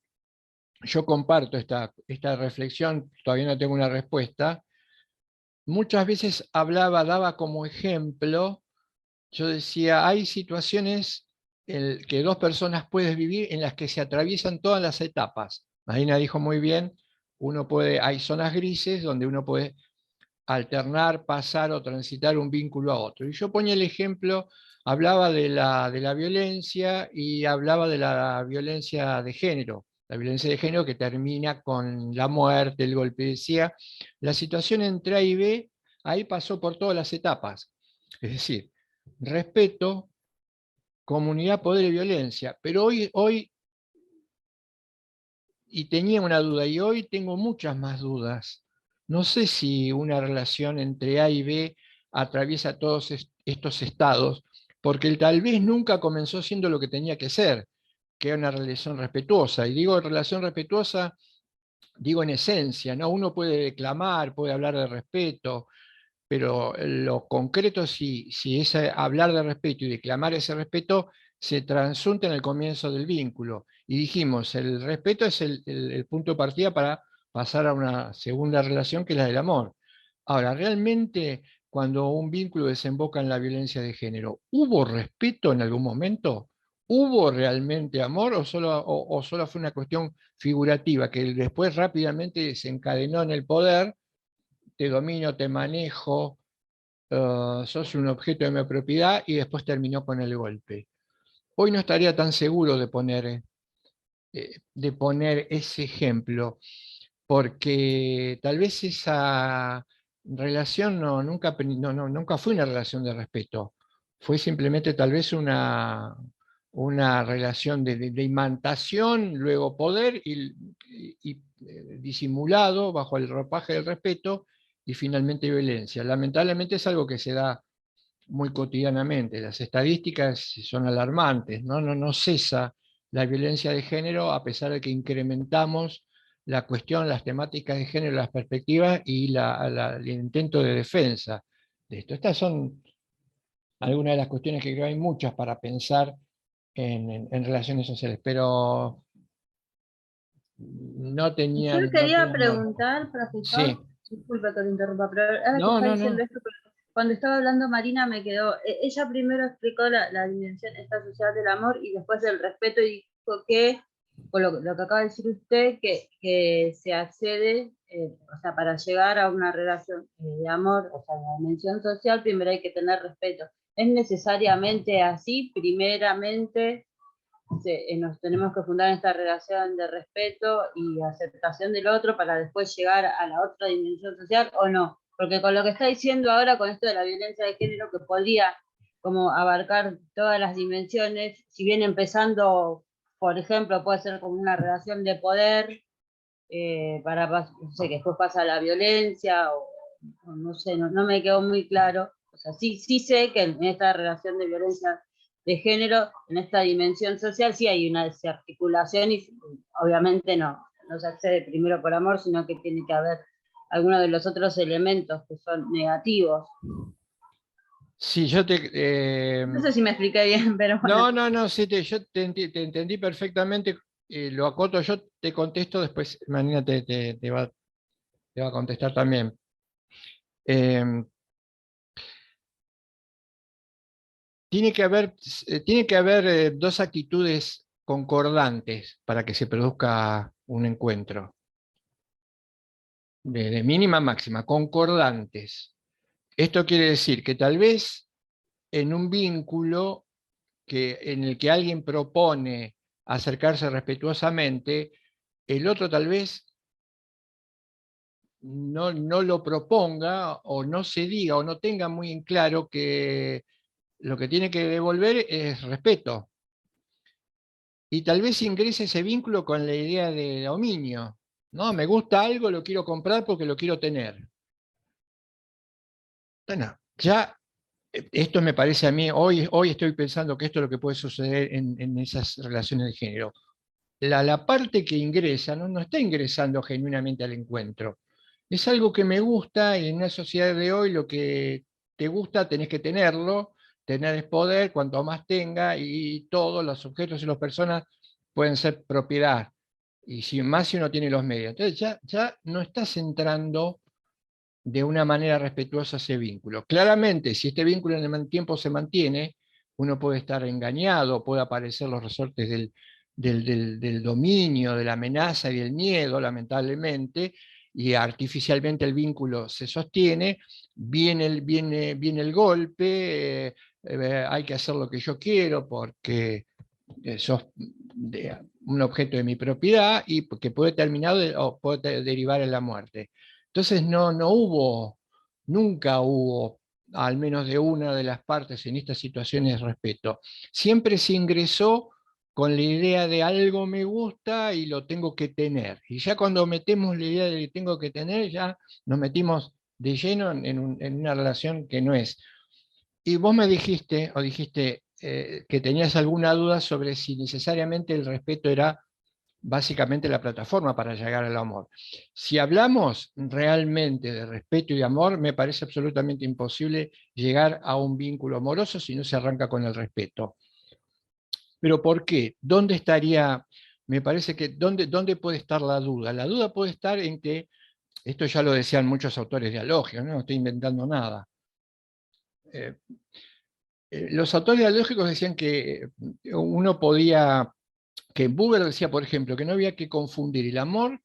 yo comparto esta reflexión, todavía no tengo una respuesta. Muchas veces daba como ejemplo, yo decía, hay situaciones que dos personas pueden vivir en las que se atraviesan todas las etapas. Marina dijo muy bien, hay zonas grises donde uno puede alternar, pasar o transitar un vínculo a otro. Y yo ponía el ejemplo, hablaba de la violencia y hablaba de la violencia de género. La violencia de género que termina con la muerte, el golpe. Decía, la situación entre A y B, ahí pasó por todas las etapas. Es decir, respeto, comunidad, poder y violencia. Pero hoy, y tenía una duda, y hoy tengo muchas más dudas. No sé si una relación entre A y B atraviesa todos estos estados, porque tal vez nunca comenzó siendo lo que tenía que ser. que es una relación respetuosa. Y digo relación respetuosa, digo en esencia, ¿no? Uno puede declamar, puede hablar de respeto, pero lo concreto, si es hablar de respeto y declamar ese respeto, se transunta en el comienzo del vínculo. Y dijimos, el respeto es el punto de partida para pasar a una segunda relación, que es la del amor. Ahora, realmente, cuando un vínculo desemboca en la violencia de género, ¿hubo respeto en algún momento? ¿Hubo realmente amor o solo fue una cuestión figurativa que después rápidamente desencadenó en el poder? Te domino, te manejo, sos un objeto de mi propiedad, y después terminó con el golpe. Hoy no estaría tan seguro de poner ese ejemplo, porque tal vez esa relación nunca fue una relación de respeto, fue simplemente tal vez una relación de imantación, luego poder, disimulado bajo el ropaje del respeto, y finalmente violencia. Lamentablemente es algo que se da muy cotidianamente. Las estadísticas son alarmantes, ¿no? No cesa la violencia de género, a pesar de que incrementamos la cuestión, las temáticas de género, las perspectivas y el intento de defensa de esto. Estas son algunas de las cuestiones que creo hay muchas para pensar en relaciones sociales, pero no Yo tenían... No quería tenían marco. preguntar, profesor, Sí, disculpe que te interrumpa, pero ahora que no, está no, diciendo no. esto, cuando estaba hablando Marina me quedó, ella primero explicó la dimensión esta social del amor y después del respeto, y dijo que, con lo que acaba de decir usted, que se accede, o sea, para llegar a una relación de amor, o sea, la dimensión social, primero hay que tener respeto. ¿Es necesariamente así? Primeramente nos tenemos que fundar en esta relación de respeto y aceptación del otro para después llegar a la otra dimensión social, ¿o no? Porque con lo que está diciendo ahora, con esto de la violencia de género, que podría como abarcar todas las dimensiones, si bien empezando, por ejemplo, puede ser como una relación de poder, no sé, que después pasa a la violencia, o no sé, no me quedó muy claro. O sea, sí sé que en esta relación de violencia de género, en esta dimensión social, sí hay una desarticulación y obviamente no se accede primero por amor, sino que tiene que haber algunos de los otros elementos que son negativos. Sí, yo No sé si me expliqué bien, pero bueno. no, sí, yo te entendí perfectamente, lo acoto, yo te contesto, después Marina te va a contestar también. Eh, tiene que haber dos actitudes concordantes para que se produzca un encuentro, de mínima a máxima, concordantes. Esto quiere decir que tal vez en un vínculo en el que alguien propone acercarse respetuosamente, el otro tal vez no lo proponga, o no se diga, o no tenga muy en claro que lo que tiene que devolver es respeto. Y tal vez ingrese ese vínculo con la idea de dominio. ¿No? Me gusta algo, lo quiero comprar porque lo quiero tener. Bueno, ya esto me parece a mí, hoy estoy pensando que esto es lo que puede suceder en esas relaciones de género. La parte que ingresa no está ingresando genuinamente al encuentro. Es algo que me gusta, y en una sociedad de hoy lo que te gusta tenés que tenerlo, tener es poder, cuanto más tenga, y todos los objetos y las personas pueden ser propiedad, y más si uno tiene los medios. Entonces ya no estás entrando de una manera respetuosa ese vínculo. Claramente, si este vínculo en el tiempo se mantiene, uno puede estar engañado, puede aparecer los resortes del dominio, de la amenaza y del miedo, lamentablemente, y artificialmente el vínculo se sostiene, viene el golpe, hay que hacer lo que yo quiero porque sos un objeto de mi propiedad, y que puede terminar o puede derivar en la muerte. Entonces nunca hubo, al menos de una de las partes en estas situaciones, respeto. Siempre se ingresó con la idea de algo me gusta y lo tengo que tener. Y ya cuando metemos la idea de que tengo que tener, ya nos metimos de lleno en una relación que no es. Y vos me dijiste, que tenías alguna duda sobre si necesariamente el respeto era básicamente la plataforma para llegar al amor. Si hablamos realmente de respeto y de amor, me parece absolutamente imposible llegar a un vínculo amoroso si no se arranca con el respeto. ¿Pero por qué? ¿Dónde estaría? Me parece que ¿dónde puede estar la duda? La duda puede estar en que, esto ya lo decían muchos autores dialógicos, no estoy inventando nada. Los autores dialógicos decían que uno podía, que Buber decía, por ejemplo, que no había que confundir el amor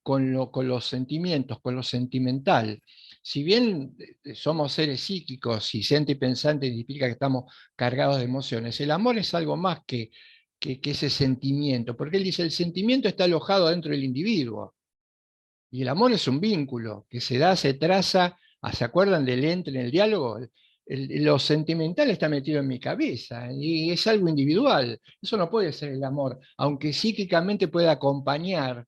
con los sentimientos, con lo sentimental. Si bien somos seres psíquicos y siente y pensante significa que estamos cargados de emociones, el amor es algo más que ese sentimiento, porque él dice, el sentimiento está alojado dentro del individuo, y el amor es un vínculo que se da, se traza, ¿se acuerdan del ente en el diálogo? Lo sentimental está metido en mi cabeza y es algo individual. Eso no puede ser el amor, aunque psíquicamente pueda acompañar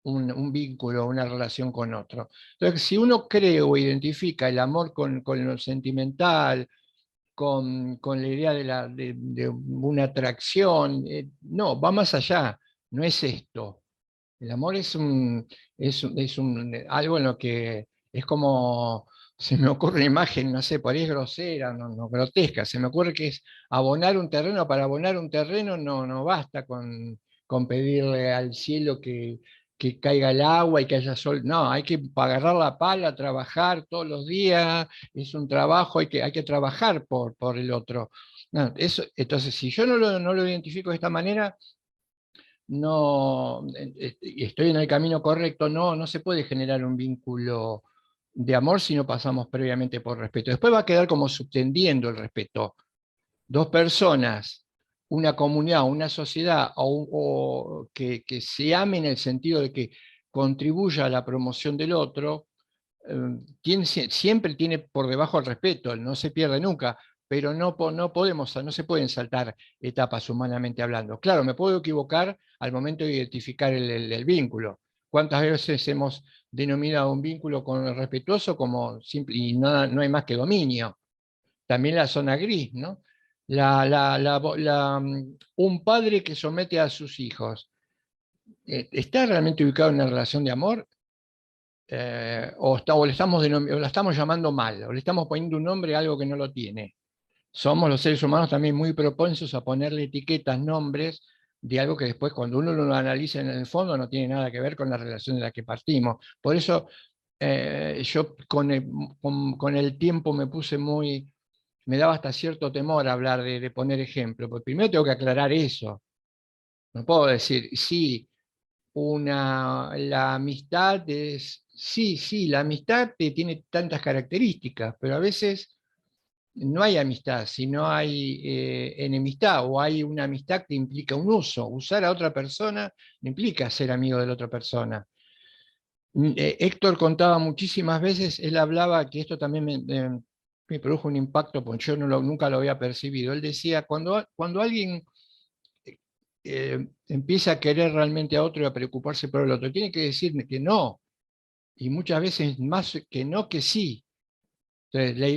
un vínculo, una relación con otro. Entonces, si uno cree o identifica el amor con lo sentimental, con la idea de una atracción, no, va más allá, no es esto. El amor algo en lo que es como, se me ocurre una imagen, no sé, por ahí es grosera, no grotesca, se me ocurre que es abonar un terreno, para abonar un terreno no basta con pedirle al cielo que caiga el agua y que haya sol, no, hay que agarrar la pala, trabajar todos los días, es un trabajo, hay que trabajar por el otro. No, entonces, si yo no lo identifico de esta manera, no estoy en el camino correcto, no se puede generar un vínculo de amor si no pasamos previamente por respeto. Después va a quedar como subtendiendo el respeto. Dos personas, una comunidad, una sociedad, o que se amen en el sentido de que contribuya a la promoción del otro, siempre tiene por debajo el respeto, no se pierde nunca, pero no se pueden saltar etapas humanamente hablando. Claro, me puedo equivocar al momento de identificar el vínculo. ¿Cuántas veces hemos denominado un vínculo con el respetuoso como simple, y no hay más que dominio? También la zona gris, ¿no? Un padre que somete a sus hijos, ¿está realmente ubicado en una relación de amor? O la estamos llamando mal, o le estamos poniendo un nombre a algo que no lo tiene. Somos los seres humanos también muy propensos a ponerle etiquetas, nombres, de algo que después cuando uno lo analiza en el fondo no tiene nada que ver con la relación de la que partimos. Por eso yo con el tiempo me daba hasta cierto temor hablar de poner ejemplo, porque primero tengo que aclarar eso. No puedo decir, sí, la amistad sí, la amistad tiene tantas características, pero a veces no hay amistad, sino hay enemistad, o hay una amistad que implica un uso. Usar a otra persona no implica ser amigo de la otra persona. Héctor contaba muchísimas veces, él hablaba, que esto también me produjo un impacto, porque yo nunca lo había percibido. Él decía, cuando alguien empieza a querer realmente a otro y a preocuparse por el otro, tiene que decir que no, y muchas veces más que no que sí. Entonces, la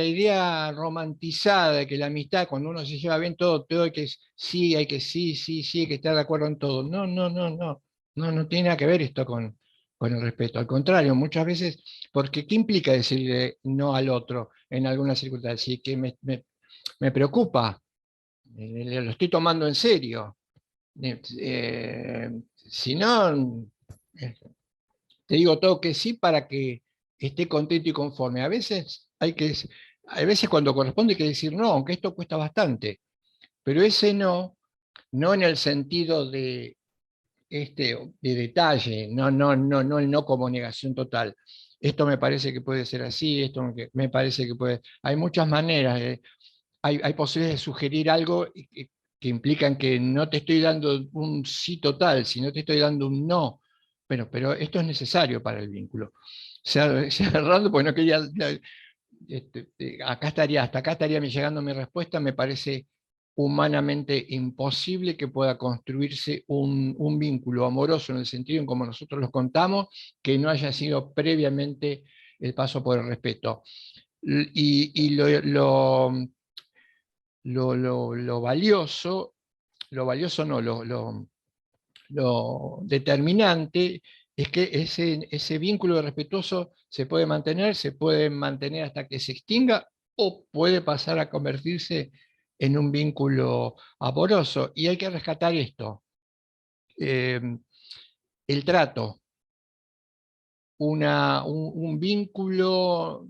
idea romantizada de que la amistad, cuando uno se lleva bien todo hay que sí, hay que sí, hay que estar de acuerdo en todo. No tiene nada que ver esto con el respeto. Al contrario, muchas veces, porque ¿qué implica decirle no al otro en alguna circunstancia? Sí, que me preocupa, lo estoy tomando en serio. Si no, te digo todo que sí para que esté contento y conforme. A veces cuando corresponde hay que decir no, aunque esto cuesta bastante, pero ese no en el sentido de detalle, no el no como negación total. Esto me parece que puede ser así, esto me parece que puede. Hay muchas maneras, hay posibilidades de sugerir algo que implican que no te estoy dando un sí total, sino te estoy dando un no. Pero esto es necesario para el vínculo. Cerrando, porque no quería. Hasta acá estaría llegando mi respuesta. Me parece humanamente imposible que pueda construirse un vínculo amoroso en el sentido en como nosotros lo contamos, que no haya sido previamente el paso por el respeto. Y lo valioso no, lo determinante es que ese vínculo respetuoso se puede mantener hasta que se extinga, o puede pasar a convertirse en un vínculo amoroso. Y hay que rescatar esto. El trato, un vínculo,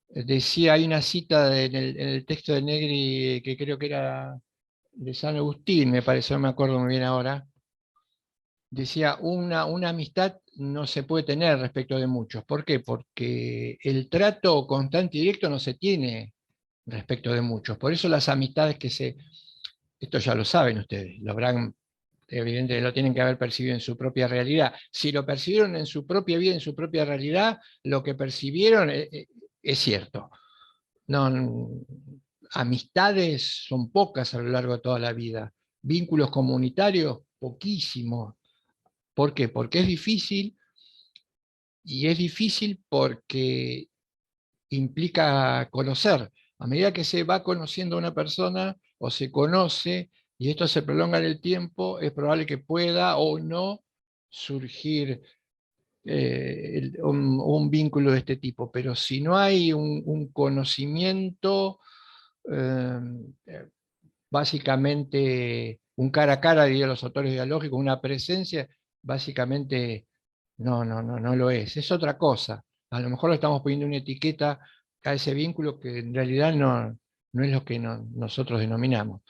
decía, hay una cita en el texto de Negri que creo que era de San Agustín, me parece, no me acuerdo muy bien ahora. Decía, una amistad no se puede tener respecto de muchos. ¿Por qué? Porque el trato constante y directo no se tiene respecto de muchos. Por eso las amistades esto ya lo saben ustedes, lo habrán, evidentemente lo tienen que haber percibido en su propia realidad. Si lo percibieron en su propia vida, en su propia realidad, lo que percibieron es cierto. Amistades son pocas a lo largo de toda la vida. Vínculos comunitarios, poquísimos. ¿Por qué? Porque es difícil, y es difícil porque implica conocer. A medida que se va conociendo a una persona o se conoce, y esto se prolonga en el tiempo, es probable que pueda o no surgir un vínculo de este tipo. Pero si no hay un conocimiento, básicamente un cara a cara, dirían los autores dialógicos, una presencia, básicamente no lo es. Es otra cosa. A lo mejor le estamos poniendo una etiqueta a ese vínculo que en realidad no es lo que nosotros denominamos.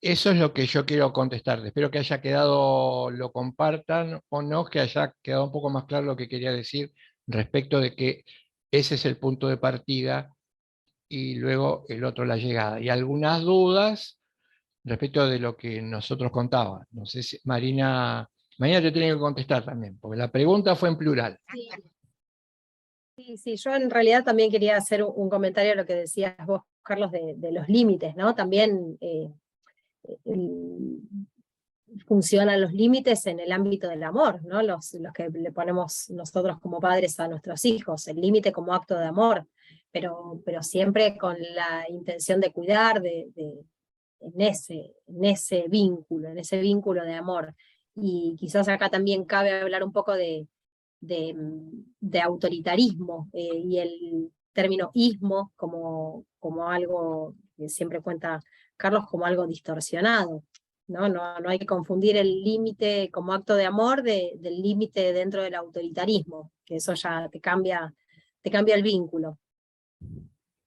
Eso es lo que yo quiero contestar. Espero que haya quedado, lo compartan o no, que haya quedado un poco más claro lo que quería decir respecto de que ese es el punto de partida y luego el otro la llegada. Y algunas dudas respecto de lo que nosotros contábamos. No sé si Marina te tiene que contestar también, porque la pregunta fue en plural. Sí, yo en realidad también quería hacer un comentario a lo que decías vos, Carlos, de los límites, ¿no? También funcionan los límites en el ámbito del amor, ¿no? Los que le ponemos nosotros como padres a nuestros hijos, el límite como acto de amor, pero siempre con la intención de cuidar, en ese vínculo de amor. Y quizás acá también cabe hablar un poco de autoritarismo, y el término ismo como algo que siempre cuenta Carlos como algo distorsionado. No hay que confundir el límite como acto de amor del límite dentro del autoritarismo, que eso ya te cambia el vínculo.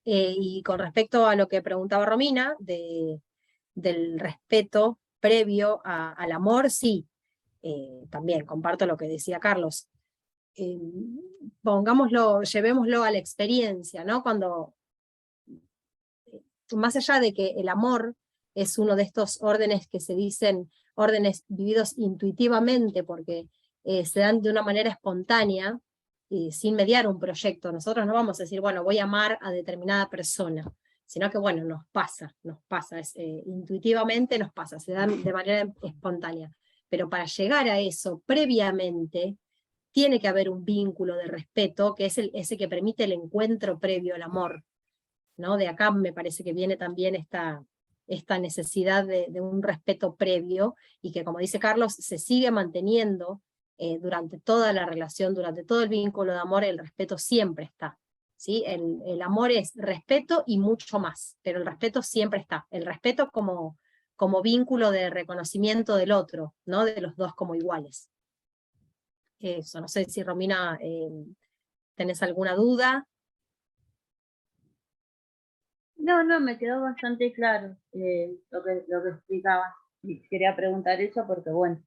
Y con respecto a lo que preguntaba Romina, del respeto previo al amor, sí, también comparto lo que decía Carlos. Llevémoslo a la experiencia, ¿no? Cuando, más allá de que el amor es uno de estos órdenes que se dicen órdenes vividos intuitivamente, porque se dan de una manera espontánea, sin mediar un proyecto. Nosotros no vamos a decir, bueno, voy a amar a determinada persona, sino que, bueno, nos pasa, intuitivamente nos pasa, se dan de manera espontánea. Pero para llegar a eso, previamente, tiene que haber un vínculo de respeto, que es ese que permite el encuentro previo al amor, ¿no? De acá me parece que viene también esta necesidad de un respeto previo, y que, como dice Carlos, se sigue manteniendo durante toda la relación, durante todo el vínculo de amor. El respeto siempre está, ¿sí? El amor es respeto y mucho más, pero el respeto siempre está. El respeto como vínculo de reconocimiento del otro, ¿no? De los dos como iguales. Eso, no sé si Romina tenés alguna duda. No, me quedó bastante claro lo que explicaba. Y quería preguntar eso porque, bueno,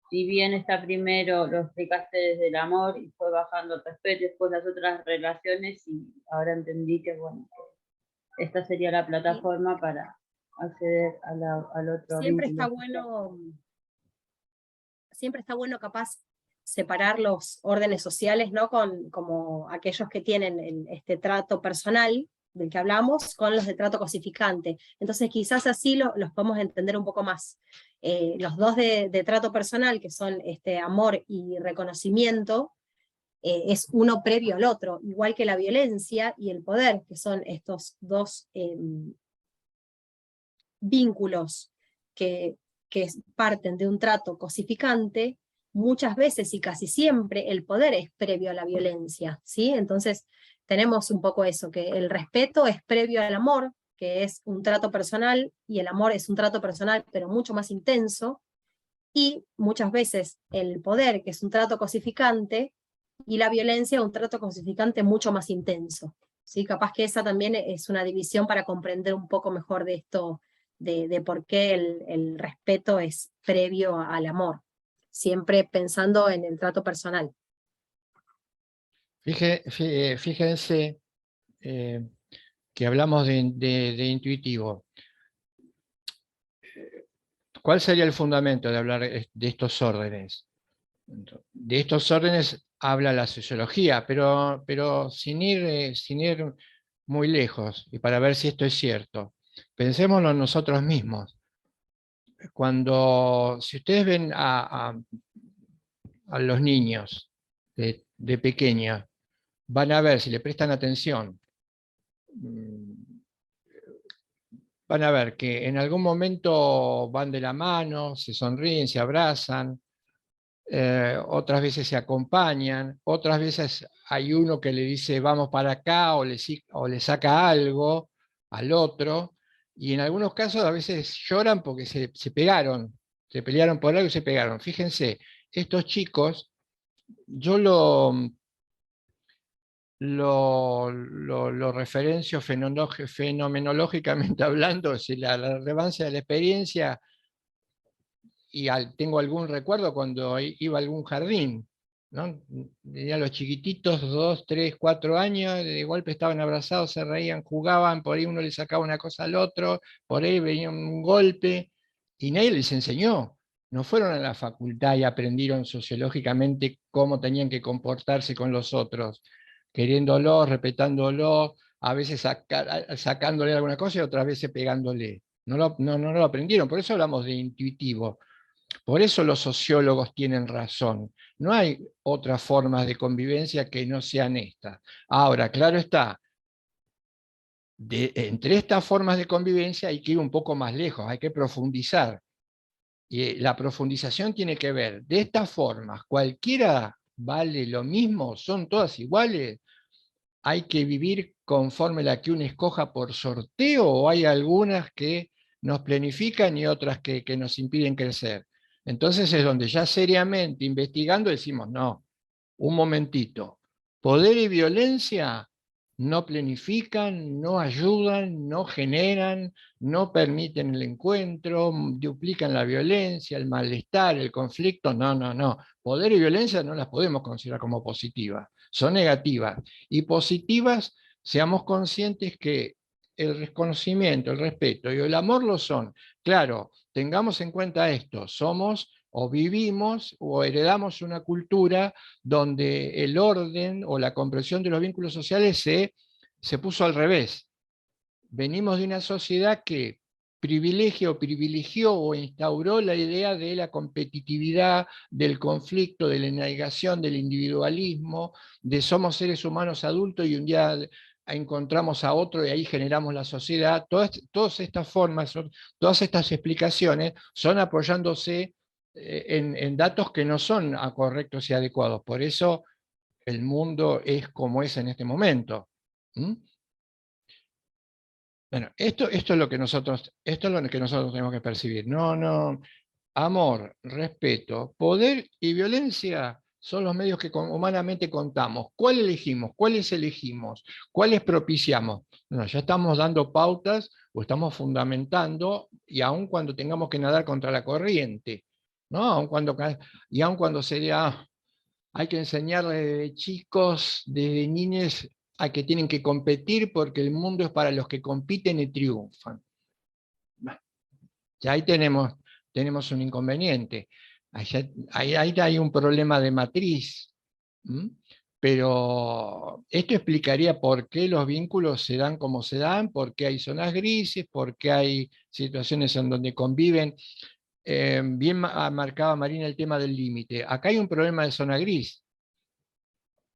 si bien está primero, lo explicaste desde el amor y fue bajando el respeto, después las otras relaciones, y ahora entendí que, bueno, esta sería la plataforma para acceder al otro Siempre vínculo. Siempre está bueno capaz separar los órdenes sociales, ¿no? Como aquellos que tienen este trato personal del que hablamos, con los de trato cosificante. Entonces quizás así los podemos entender un poco más. Los dos de trato personal, que son amor y reconocimiento, es uno previo al otro, igual que la violencia y el poder, que son estos dos vínculos que parten de un trato cosificante. Muchas veces y casi siempre el poder es previo a la violencia, ¿sí? Entonces tenemos un poco eso, que el respeto es previo al amor, que es un trato personal, y el amor es un trato personal, pero mucho más intenso, y muchas veces el poder, que es un trato cosificante, y la violencia, un trato cosificante mucho más intenso, ¿sí? Capaz que esa también es una división para comprender un poco mejor de esto, de por qué el respeto es previo al amor, siempre pensando en el trato personal. Fíjense que hablamos de intuitivo. ¿Cuál sería el fundamento de hablar de estos órdenes? De estos órdenes habla la sociología, pero sin ir muy lejos, y para ver si esto es cierto. Pensémoslo nosotros mismos. Si ustedes ven a los niños de pequeña, van a ver, si le prestan atención, van a ver que en algún momento van de la mano, se sonríen, se abrazan, otras veces se acompañan, otras veces hay uno que le dice vamos para acá o le saca algo al otro, y en algunos casos a veces lloran porque se pegaron, se pelearon por algo y se pegaron. Fíjense, estos chicos, yo lo referencio fenomenológicamente hablando, si la relevancia de la experiencia, y tengo algún recuerdo cuando iba a algún jardín, ¿no? Tenía los chiquititos, 2, 3, 4 años, de golpe estaban abrazados, se reían, jugaban, por ahí uno le sacaba una cosa al otro, por ahí venía un golpe, y nadie les enseñó. No fueron a la facultad y aprendieron sociológicamente cómo tenían que comportarse con los otros, queriéndolos, respetándolos, a veces sacándole alguna cosa y otras veces pegándole. No lo aprendieron, por eso hablamos de intuitivo. Por eso los sociólogos tienen razón. No hay otras formas de convivencia que no sean estas. Ahora, claro está, entre estas formas de convivencia hay que ir un poco más lejos, hay que profundizar. Y la profundización tiene que ver, de estas formas, cualquiera vale lo mismo, son todas iguales, hay que vivir conforme la que uno escoja por sorteo, o hay algunas que nos planifican y otras que nos impiden crecer. Entonces es donde ya seriamente investigando decimos, no, un momentito, poder y violencia no planifican, no ayudan, no generan, no permiten el encuentro, duplican la violencia, el malestar, el conflicto, no. Poder y violencia no las podemos considerar como positivas, son negativas. Y positivas, seamos conscientes que el reconocimiento, el respeto y el amor lo son. Claro, tengamos en cuenta esto, somos o vivimos o heredamos una cultura donde el orden o la comprensión de los vínculos sociales se puso al revés. Venimos de una sociedad que privilegió o instauró la idea de la competitividad, del conflicto, de la negación, del individualismo, de somos seres humanos adultos y un día encontramos a otro y ahí generamos la sociedad. Todas estas formas, todas estas explicaciones son apoyándose en datos que no son correctos y adecuados. Por eso el mundo es como es en este momento. Bueno, esto es lo que nosotros tenemos que percibir. No, amor, respeto, poder y violencia son los medios que humanamente contamos. ¿Cuál elegimos? ¿Cuáles elegimos? ¿Cuáles propiciamos? Bueno, ya estamos dando pautas o estamos fundamentando, y aun cuando tengamos que nadar contra la corriente, ¿no? Y aun cuando sería, hay que enseñarle de chicos, desde niños, a que tienen que competir porque el mundo es para los que compiten y triunfan. Ya ahí tenemos un inconveniente. Ahí hay un problema de matriz. Pero esto explicaría por qué los vínculos se dan como se dan, por qué hay zonas grises, por qué hay situaciones en donde conviven. Bien marcaba Marina el tema del límite. Acá hay un problema de zona gris.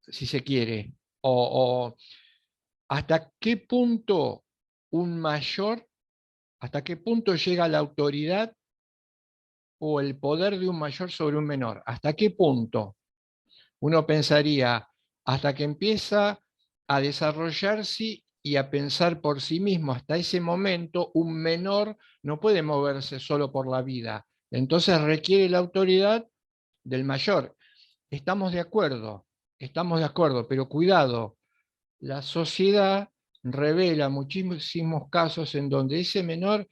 si se quiere, o hasta qué punto un mayor, hasta qué punto llega la autoridad o el poder de un mayor sobre un menor. ¿Hasta qué punto? Uno pensaría, hasta que empieza a desarrollarse y a pensar por sí mismo. Hasta ese momento, un menor no puede moverse solo por la vida. Entonces requiere la autoridad del mayor. Estamos de acuerdo, pero cuidado, la sociedad revela muchísimos casos en donde ese menor,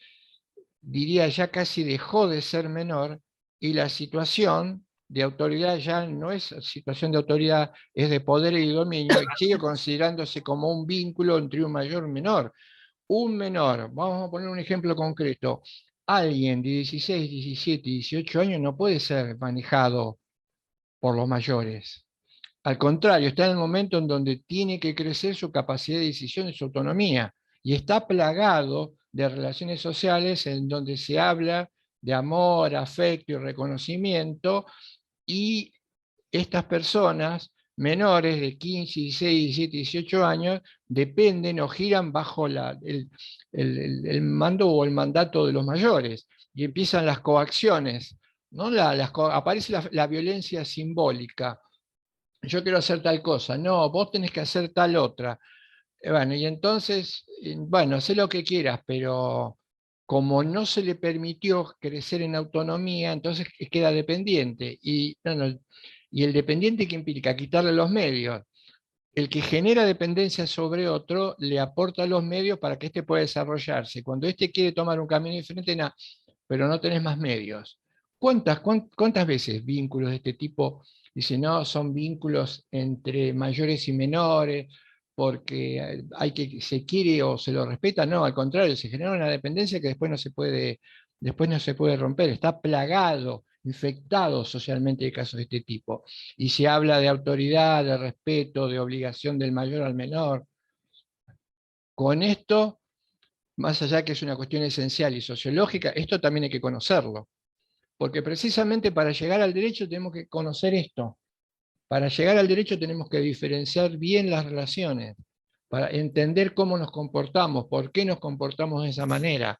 diría, ya casi dejó de ser menor y la situación de autoridad ya no es situación de autoridad, es de poder y dominio, y sigue considerándose como un vínculo entre un mayor y un menor. Un menor, vamos a poner un ejemplo concreto, alguien de 16, 17, 18 años no puede ser manejado por los mayores. Al contrario, está en el momento en donde tiene que crecer su capacidad de decisión y su autonomía. Y está plagado de relaciones sociales en donde se habla de amor, afecto y reconocimiento, y estas personas menores de 15, 16, 17, 18 años dependen o giran bajo el mando o el mandato de los mayores, y empiezan las coacciones, ¿no? Aparece la violencia simbólica. Yo quiero hacer tal cosa, no, vos tenés que hacer tal otra. Bueno, y entonces, bueno, hacé lo que quieras, pero como no se le permitió crecer en autonomía, entonces queda dependiente. Y, no, no, y el dependiente, ¿qué implica? Quitarle los medios. El que genera dependencia sobre otro le aporta los medios para que éste pueda desarrollarse. Cuando éste quiere tomar un camino diferente, no, pero no tenés más medios. ¿Cuántas veces vínculos de este tipo dicen, no, son vínculos entre mayores y menores, porque se quiere o se lo respeta? No, al contrario, se genera una dependencia que después no se puede romper, está plagado, infectado socialmente de casos de este tipo. Y se habla de autoridad, de respeto, de obligación del mayor al menor. Con esto, más allá que es una cuestión esencial y sociológica, esto también hay que conocerlo. Porque precisamente para llegar al derecho tenemos que conocer esto. Para llegar al derecho tenemos que diferenciar bien las relaciones, para entender cómo nos comportamos, por qué nos comportamos de esa manera,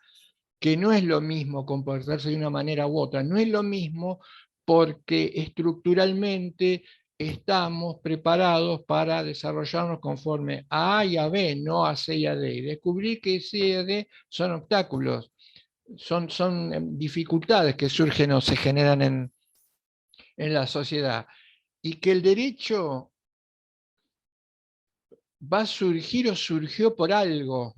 que no es lo mismo comportarse de una manera u otra, no es lo mismo porque estructuralmente estamos preparados para desarrollarnos conforme a A y a B, no a C y a D. Y descubrir que C y a D son obstáculos, son dificultades que surgen o se generan en la sociedad. Y que el derecho va a surgir o surgió por algo,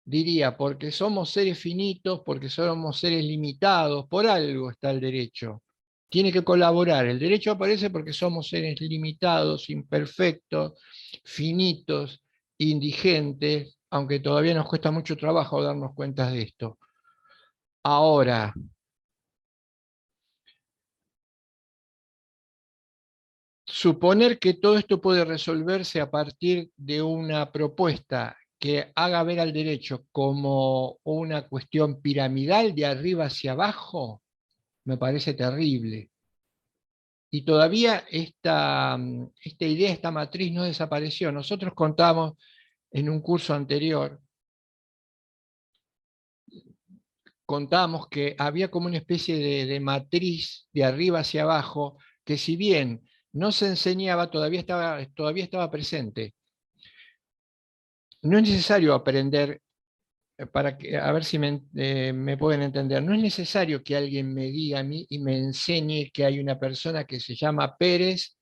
diría, porque somos seres finitos, porque somos seres limitados, por algo está el derecho. Tiene que colaborar. El derecho aparece porque somos seres limitados, imperfectos, finitos, indigentes, aunque todavía nos cuesta mucho trabajo darnos cuenta de esto. Ahora, suponer que todo esto puede resolverse a partir de una propuesta que haga ver al derecho como una cuestión piramidal de arriba hacia abajo, me parece terrible. Y todavía esta idea, esta matriz no desapareció. Nosotros contamos en un curso anterior, contamos que había como una especie de matriz de arriba hacia abajo, que si bien no se enseñaba, todavía estaba presente. No es necesario aprender, a ver si me pueden entender, no es necesario que alguien me diga a mí y me enseñe que hay una persona que se llama Pérez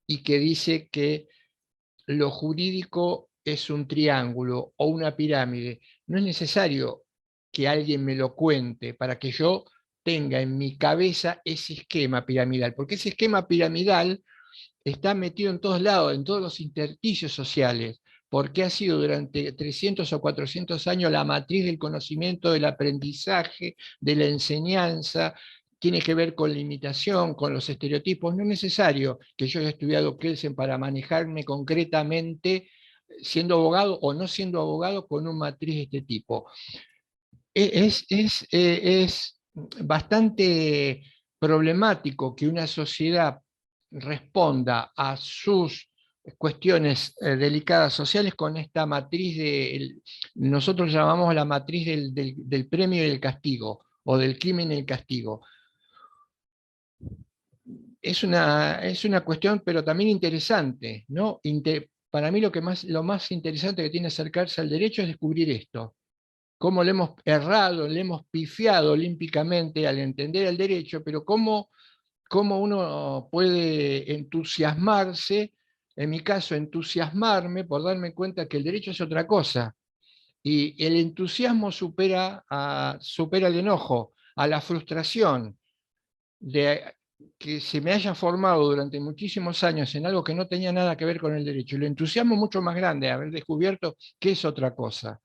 y que dice que lo jurídico es un triángulo o una pirámide. No es necesario que alguien me lo cuente para que yo tenga en mi cabeza ese esquema piramidal, porque ese esquema piramidal está metido en todos lados, en todos los intersticios sociales, porque ha sido durante 300 o 400 años la matriz del conocimiento, del aprendizaje, de la enseñanza. Tiene que ver con la imitación, con los estereotipos. No es necesario que yo haya estudiado Kelsen para manejarme concretamente siendo abogado o no siendo abogado con una matriz de este tipo. Es bastante problemático que una sociedad responda a sus cuestiones delicadas sociales con esta matriz nosotros llamamos la matriz del premio y del castigo, o del crimen y el castigo. Es una cuestión, pero también interesante, ¿no? Para mí lo más interesante que tiene acercarse al derecho es descubrir esto. Cómo le hemos errado, le hemos pifiado olímpicamente al entender el derecho, pero cómo uno puede entusiasmarse, en mi caso entusiasmarme por darme cuenta que el derecho es otra cosa. Y el entusiasmo supera el enojo, a la frustración de que se me haya formado durante muchísimos años en algo que no tenía nada que ver con el derecho. El entusiasmo mucho más grande, haber descubierto que es otra cosa.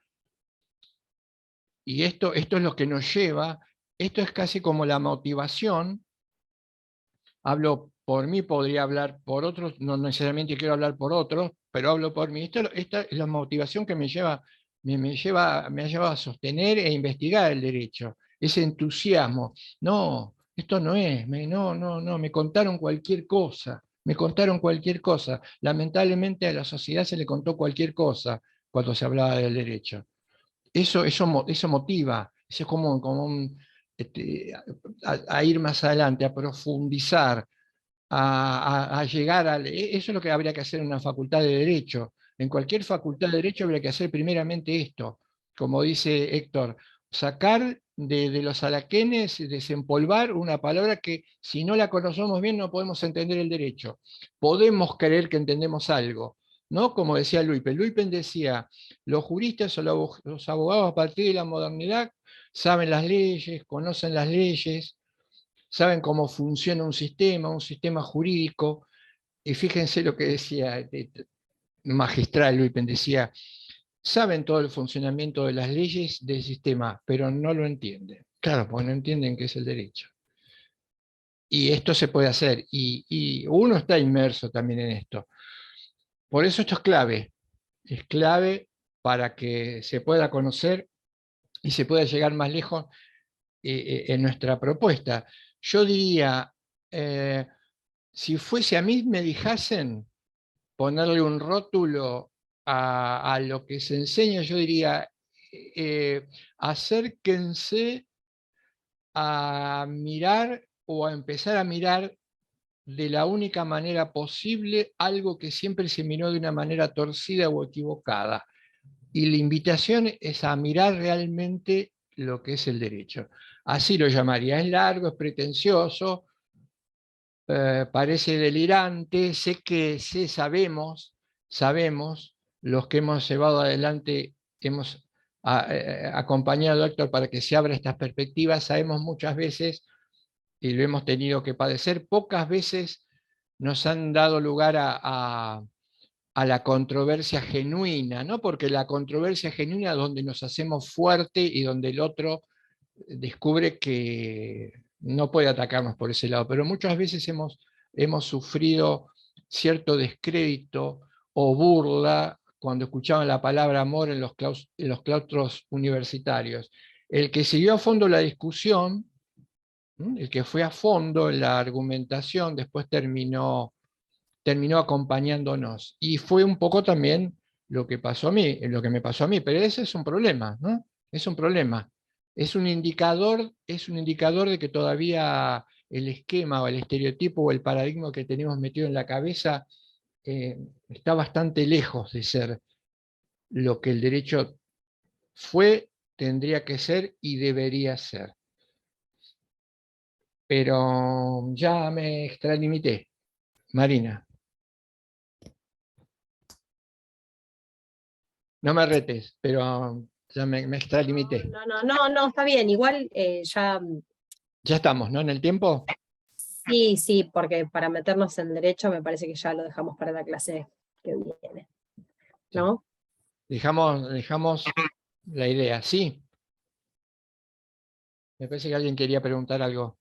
Y esto es lo que nos lleva, esto es casi como la motivación. Hablo por mí, podría hablar por otros, no necesariamente quiero hablar por otros, pero hablo por mí. Esta es la motivación que me ha llevado a sostener e investigar el derecho, ese entusiasmo. No, esto no es, no, me contaron cualquier cosa, me contaron cualquier cosa. Lamentablemente a la sociedad se le contó cualquier cosa cuando se hablaba del derecho. Eso motiva, eso es como a ir más adelante, a profundizar, a llegar eso es lo que habría que hacer en una facultad de Derecho. En cualquier facultad de Derecho habría que hacer primeramente esto, como dice Héctor, sacar de los alaquenes, desempolvar una palabra que si no la conocemos bien no podemos entender el derecho. Podemos creer que entendemos algo, ¿no? Como decía Luypen. Luypen decía, los juristas o los abogados a partir de la modernidad saben las leyes, conocen las leyes, saben cómo funciona un sistema jurídico, y fíjense lo que decía magistral Luypen, decía, saben todo el funcionamiento de las leyes del sistema, pero no lo entienden. Claro, porque no entienden qué es el derecho. Y esto se puede hacer, y uno está inmerso también en esto. Por eso esto es clave para que se pueda conocer y se pueda llegar más lejos en nuestra propuesta. Yo diría, si fuese a mí me dejasen ponerle un rótulo a lo que se enseña, yo diría, acérquense a mirar o a empezar a mirar de la única manera posible algo que siempre se miró de una manera torcida o equivocada. Y la invitación es a mirar realmente lo que es el derecho. Así lo llamaría. Es largo, es pretencioso, parece delirante, sabemos, los que hemos llevado adelante, hemos acompañado a Héctor para que se abra estas perspectivas, sabemos muchas veces, y lo hemos tenido que padecer, pocas veces nos han dado lugar a la controversia genuina, ¿no? Porque la controversia genuina es donde nos hacemos fuerte y donde el otro descubre que no puede atacarnos por ese lado, pero muchas veces hemos sufrido cierto descrédito o burla cuando escuchaban la palabra amor en los claustros universitarios. El que siguió a fondo la discusión, el que fue a fondo en la argumentación, después terminó acompañándonos. Y fue un poco también lo que pasó a mí, lo que me pasó a mí, pero ese es un problema, ¿no? Es un problema. Es un indicador de que todavía el esquema o el estereotipo o el paradigma que tenemos metido en la cabeza está bastante lejos de ser lo que el derecho fue, tendría que ser y debería ser. Pero ya me extralimité. Marina. No me retes, pero ya me extralimité. No, está bien, igual ya... Ya estamos, ¿no? En el tiempo. Sí, porque para meternos en derecho me parece que ya lo dejamos para la clase que viene, ¿no? Dejamos la idea, sí. Me parece que alguien quería preguntar algo.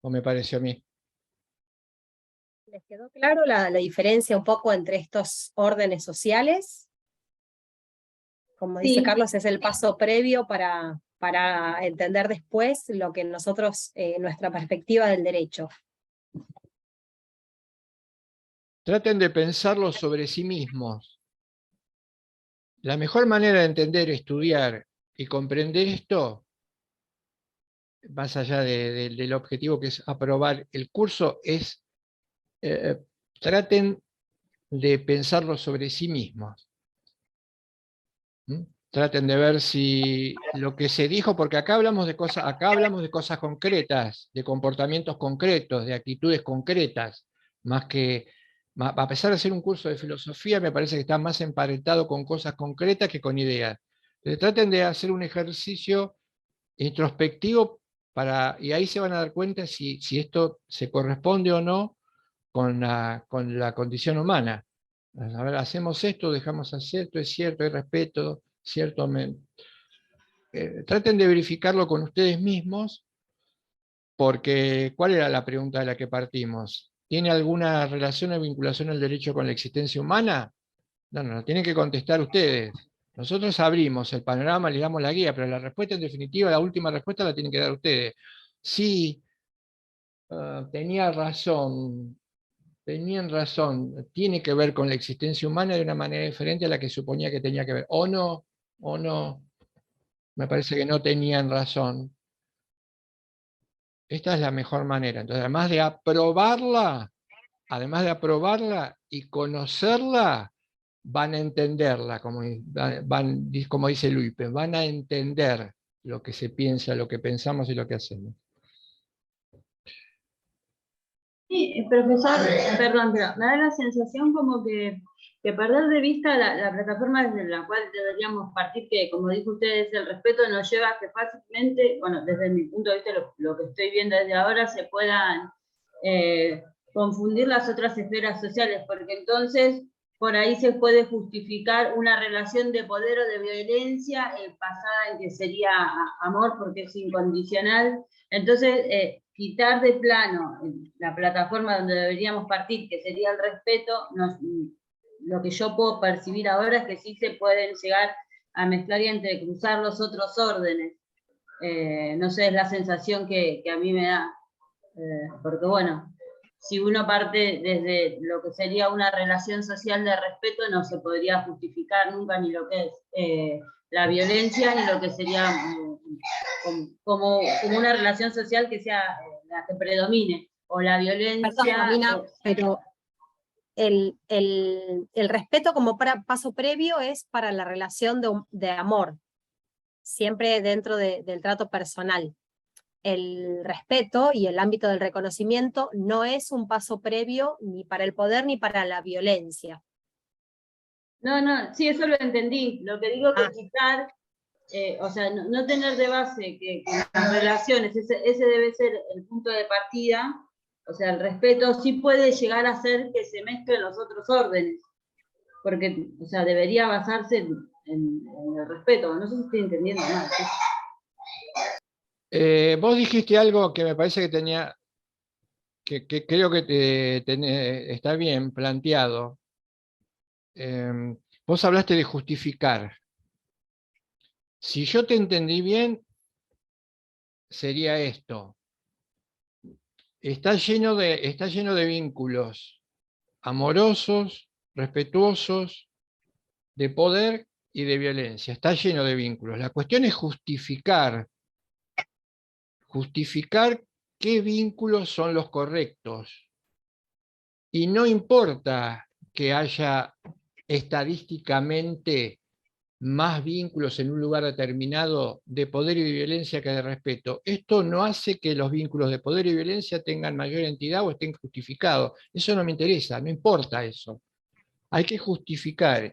¿O me pareció a mí? ¿Les quedó claro la diferencia un poco entre estos órdenes sociales? Como dice Sí. Carlos, es el paso previo para entender después lo que nosotros, nuestra perspectiva del derecho. traten de pensarlo sobre sí mismos. La mejor manera de entender, estudiar y comprender esto, más allá del objetivo que es aprobar el curso, es traten de pensarlo sobre sí mismos. ¿Mm? Traten de ver si lo que se dijo, porque acá hablamos de cosas concretas, de comportamientos concretos, de actitudes concretas, más que, a pesar de ser un curso de filosofía, me parece que está más emparentado con cosas concretas que con ideas. Entonces, traten de hacer un ejercicio introspectivo y ahí se van a dar cuenta si esto se corresponde o no con la condición humana. A ver, hacemos esto, dejamos hacer, esto es cierto, hay respeto, cierto. Traten de verificarlo con ustedes mismos, porque ¿cuál era la pregunta de la que partimos? ¿Tiene alguna relación o vinculación el derecho con la existencia humana? No, lo tienen que contestar ustedes. Nosotros abrimos el panorama, le damos la guía, pero la respuesta en definitiva, la última respuesta la tienen que dar ustedes. Sí, tenía razón, tenían razón, tiene que ver con la existencia humana de una manera diferente a la que suponía que tenía que ver. O no, me parece que no tenían razón. Esta es la mejor manera. Entonces, además de aprobarla y conocerla, van a entenderla, como dice Luipe, van a entender lo que se piensa, lo que pensamos y lo que hacemos. Sí, profesor, perdón, pero me da la sensación como que perder de vista la plataforma desde la cual deberíamos partir, que como dijo usted, el respeto, nos lleva a que fácilmente, bueno, desde mi punto de vista, lo que estoy viendo desde ahora, se puedan confundir las otras esferas sociales, porque entonces por ahí se puede justificar una relación de poder o de violencia basada en que sería amor porque es incondicional. Entonces, quitar de plano la plataforma donde deberíamos partir, que sería el respeto, lo que yo puedo percibir ahora es que sí se pueden llegar a mezclar y entrecruzar los otros órdenes. No sé, es la sensación que a mí me da. Porque bueno, si uno parte desde lo que sería una relación social de respeto, no se podría justificar nunca ni lo que es la violencia, ni lo que sería como una relación social que sea la que predomine, o la violencia. Perdón, Romina, pero el respeto como paso previo es para la relación de amor, siempre dentro del trato personal. El respeto y el ámbito del reconocimiento no es un paso previo ni para el poder ni para la violencia. No, sí, eso lo entendí. Lo que digo que quitar, o sea, no tener de base que las relaciones, ese debe ser el punto de partida, o sea, el respeto sí puede llegar a ser que se mezclen los otros órdenes, porque, o sea, debería basarse en el respeto. No sé si estoy entendiendo mal. ¿Sí? Vos dijiste algo que me parece que creo que está bien planteado. Vos hablaste de justificar. Si yo te entendí bien, sería esto. Está lleno de vínculos amorosos, respetuosos, de poder y de violencia. Está lleno de vínculos. La cuestión es justificar qué vínculos son los correctos. Y no importa que haya estadísticamente más vínculos en un lugar determinado de poder y de violencia que de respeto. Esto no hace que los vínculos de poder y violencia tengan mayor entidad o estén justificados. Eso no me interesa, no importa eso. Hay que justificar.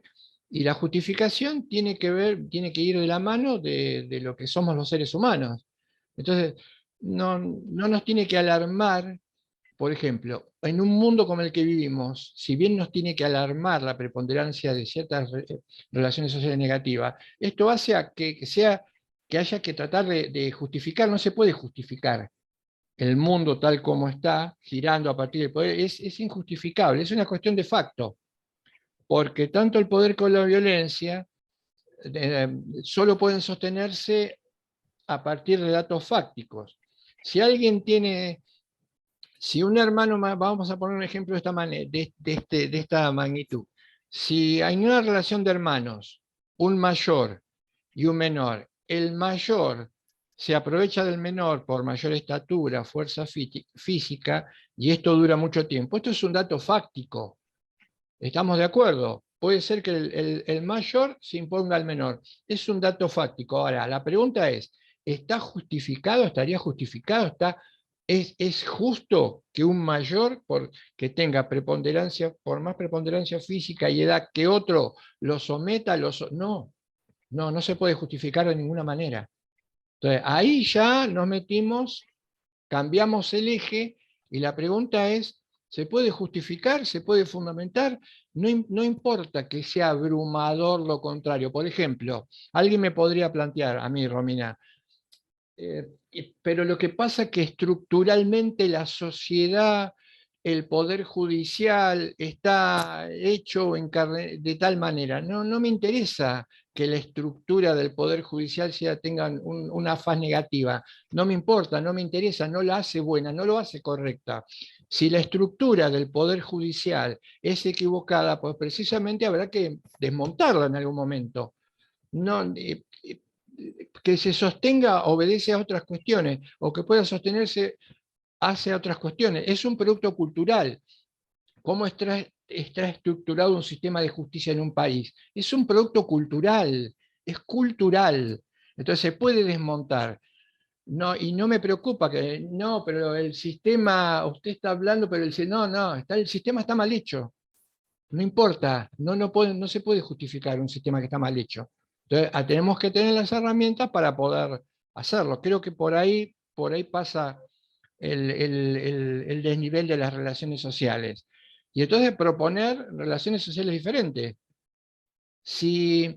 Y la justificación tiene que ir de la mano de lo que somos los seres humanos. Entonces, no nos tiene que alarmar. Por ejemplo, en un mundo como el que vivimos, si bien nos tiene que alarmar la preponderancia de ciertas relaciones sociales negativas, esto hace a que haya que tratar de justificar. No se puede justificar el mundo tal como está, girando a partir del poder. Es injustificable, es una cuestión de facto, porque tanto el poder como la violencia solo pueden sostenerse a partir de datos fácticos. Si alguien tiene Si un hermano, vamos a poner un ejemplo de esta manera, de esta magnitud. Si hay una relación de hermanos, un mayor y un menor, el mayor se aprovecha del menor por mayor estatura, fuerza física, y esto dura mucho tiempo. Esto es un dato fáctico. ¿Estamos de acuerdo? Puede ser que el mayor se imponga al menor. Es un dato fáctico. Ahora, la pregunta es, ¿está justificado? ¿Estaría justificado? ¿Es justo que un mayor que tenga preponderancia, por más preponderancia física y edad, que otro lo someta? No se puede justificar de ninguna manera. Entonces, ahí ya nos metimos, cambiamos el eje y la pregunta es, ¿se puede justificar? ¿Se puede fundamentar? No importa que sea abrumador lo contrario. Por ejemplo, alguien me podría plantear, a mí, Romina, pero lo que pasa es que estructuralmente la sociedad, el poder judicial está hecho de tal manera. No me interesa que la estructura del poder judicial tenga una faz negativa. No me importa, no me interesa, no la hace buena, no lo hace correcta. Si la estructura del poder judicial es equivocada, pues precisamente habrá que desmontarla en algún momento. No, que se sostenga obedece a otras cuestiones, o que pueda sostenerse hace otras cuestiones. Es un producto cultural. ¿Cómo está estructurado un sistema de justicia en un país? Es un producto cultural, es cultural. Entonces se puede desmontar. No, y no me preocupa que, no, pero el sistema, usted está hablando, pero el sistema está mal hecho. No importa, no se puede justificar un sistema que está mal hecho. Entonces, tenemos que tener las herramientas para poder hacerlo. Creo que por ahí pasa el desnivel de las relaciones sociales. Y entonces proponer relaciones sociales diferentes. Si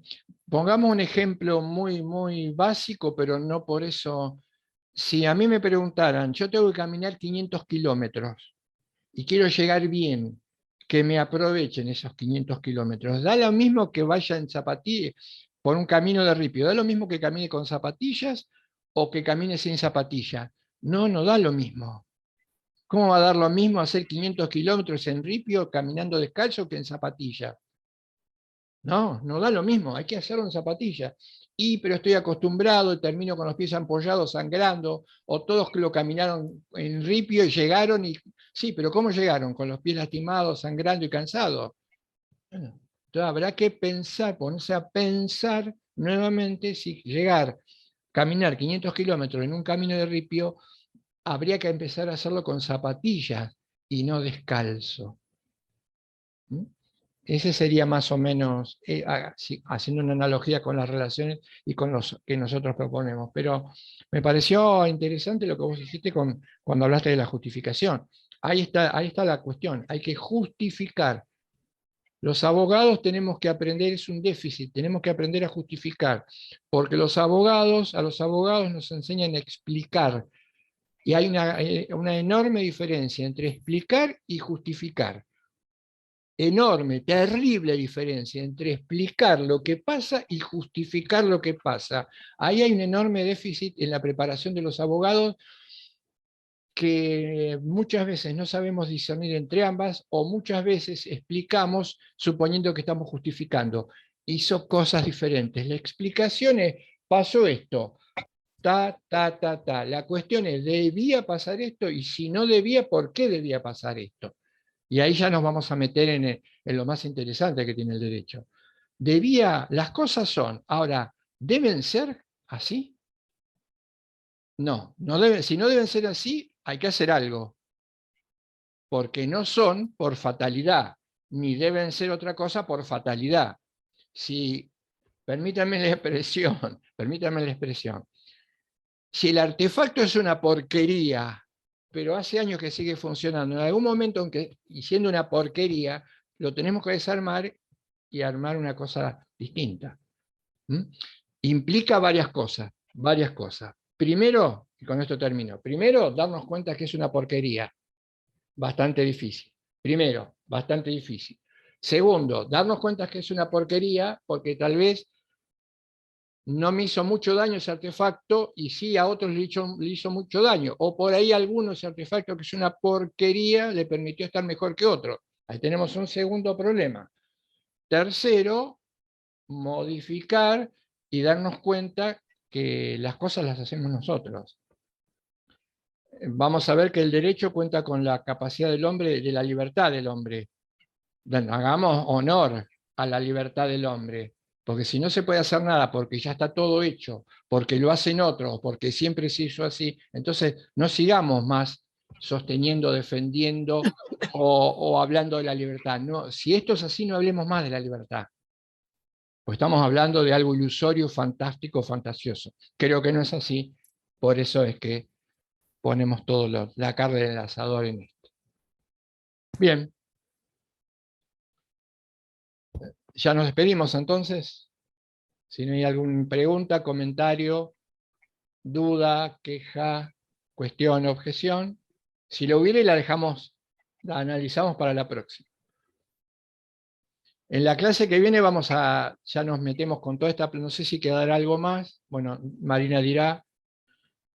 pongamos un ejemplo muy, muy básico, pero no por eso, si a mí me preguntaran, yo tengo que caminar 500 kilómetros y quiero llegar bien, que me aprovechen esos 500 kilómetros. Da lo mismo que vaya en zapatillas por un camino de ripio, da lo mismo que camine con zapatillas o que camine sin zapatillas. No da lo mismo. ¿Cómo va a dar lo mismo hacer 500 kilómetros en ripio caminando descalzo que en zapatillas? No da lo mismo, hay que hacerlo en zapatillas. Pero estoy acostumbrado y termino con los pies ampollados, sangrando, o todos que lo caminaron en ripio y llegaron sí, pero ¿cómo llegaron? Con los pies lastimados, sangrando y cansados. Bueno, entonces habrá que pensar, ponerse a pensar nuevamente si caminar 500 kilómetros en un camino de ripio, habría que empezar a hacerlo con zapatillas y no descalzo. ¿Mm? Ese sería más o menos, haciendo una analogía con las relaciones y con los que nosotros proponemos. Pero me pareció interesante lo que vos dijiste cuando hablaste de la justificación. Ahí está la cuestión, hay que justificar. Los abogados tenemos que aprender, es un déficit, tenemos que aprender a justificar, porque a los abogados nos enseñan a explicar, y hay una enorme diferencia entre explicar y justificar. Enorme, terrible diferencia entre explicar lo que pasa y justificar lo que pasa. Ahí hay un enorme déficit en la preparación de los abogados, que muchas veces no sabemos discernir entre ambas, o muchas veces explicamos suponiendo que estamos justificando, y son cosas diferentes. La explicación es, pasó esto, ta. La cuestión es, ¿debía pasar esto? Y si no debía, ¿por qué debía pasar esto? Y ahí ya nos vamos a meter en lo más interesante que tiene el derecho. Las cosas son, ahora, ¿deben ser así? No deben, si no deben ser así, hay que hacer algo. Porque no son por fatalidad, ni deben ser otra cosa por fatalidad. Permítanme la expresión, si el artefacto es una porquería, pero hace años que sigue funcionando, en algún momento, y siendo una porquería, lo tenemos que desarmar y armar una cosa distinta. Implica varias cosas. Primero, y con esto termino, darnos cuenta que es una porquería. Bastante difícil. Bastante difícil. Segundo, darnos cuenta que es una porquería porque tal vez no me hizo mucho daño ese artefacto y sí a otros le hizo mucho daño. O por ahí algunos artefactos que es una porquería le permitió estar mejor que otro. Ahí tenemos un segundo problema. Tercero, modificar y darnos cuenta que las cosas las hacemos nosotros. Vamos a ver que el derecho cuenta con la capacidad del hombre, de la libertad del hombre. Hagamos honor a la libertad del hombre, porque si no se puede hacer nada, porque ya está todo hecho, porque lo hacen otros, porque siempre se hizo así, entonces no sigamos más sosteniendo, defendiendo o hablando de la libertad. No, si esto es así, no hablemos más de la libertad. Pues estamos hablando de algo ilusorio, fantástico, fantasioso. Creo que no es así, por eso es que ponemos todo la carne en el asador en esto. Bien. Ya nos despedimos entonces. Si no hay alguna pregunta, comentario, duda, queja, cuestión, objeción. Si lo hubiera, la analizamos para la próxima. En la clase que viene ya nos metemos con toda esta, no sé si quedará algo más. Bueno, Marina dirá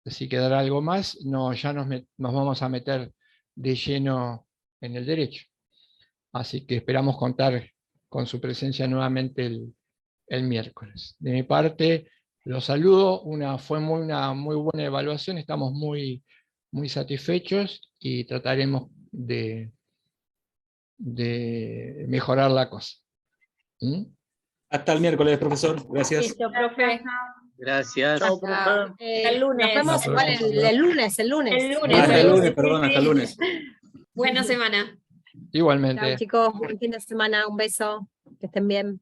si quedará algo más. No, ya nos vamos a meter de lleno en el derecho. Así que esperamos contar con su presencia nuevamente el miércoles. De mi parte, los saludo. Fue una muy buena evaluación. Estamos muy, muy satisfechos y trataremos de mejorar la cosa. ¿Mm? Hasta el miércoles, profesor. Gracias. Listo, profe. Gracias. Chao, profe. El lunes. Nos vemos igual el lunes. El lunes. Hasta el lunes, perdón, hasta el lunes. Buena semana. Igualmente. Chao, chicos, buen fin de semana, un beso, que estén bien.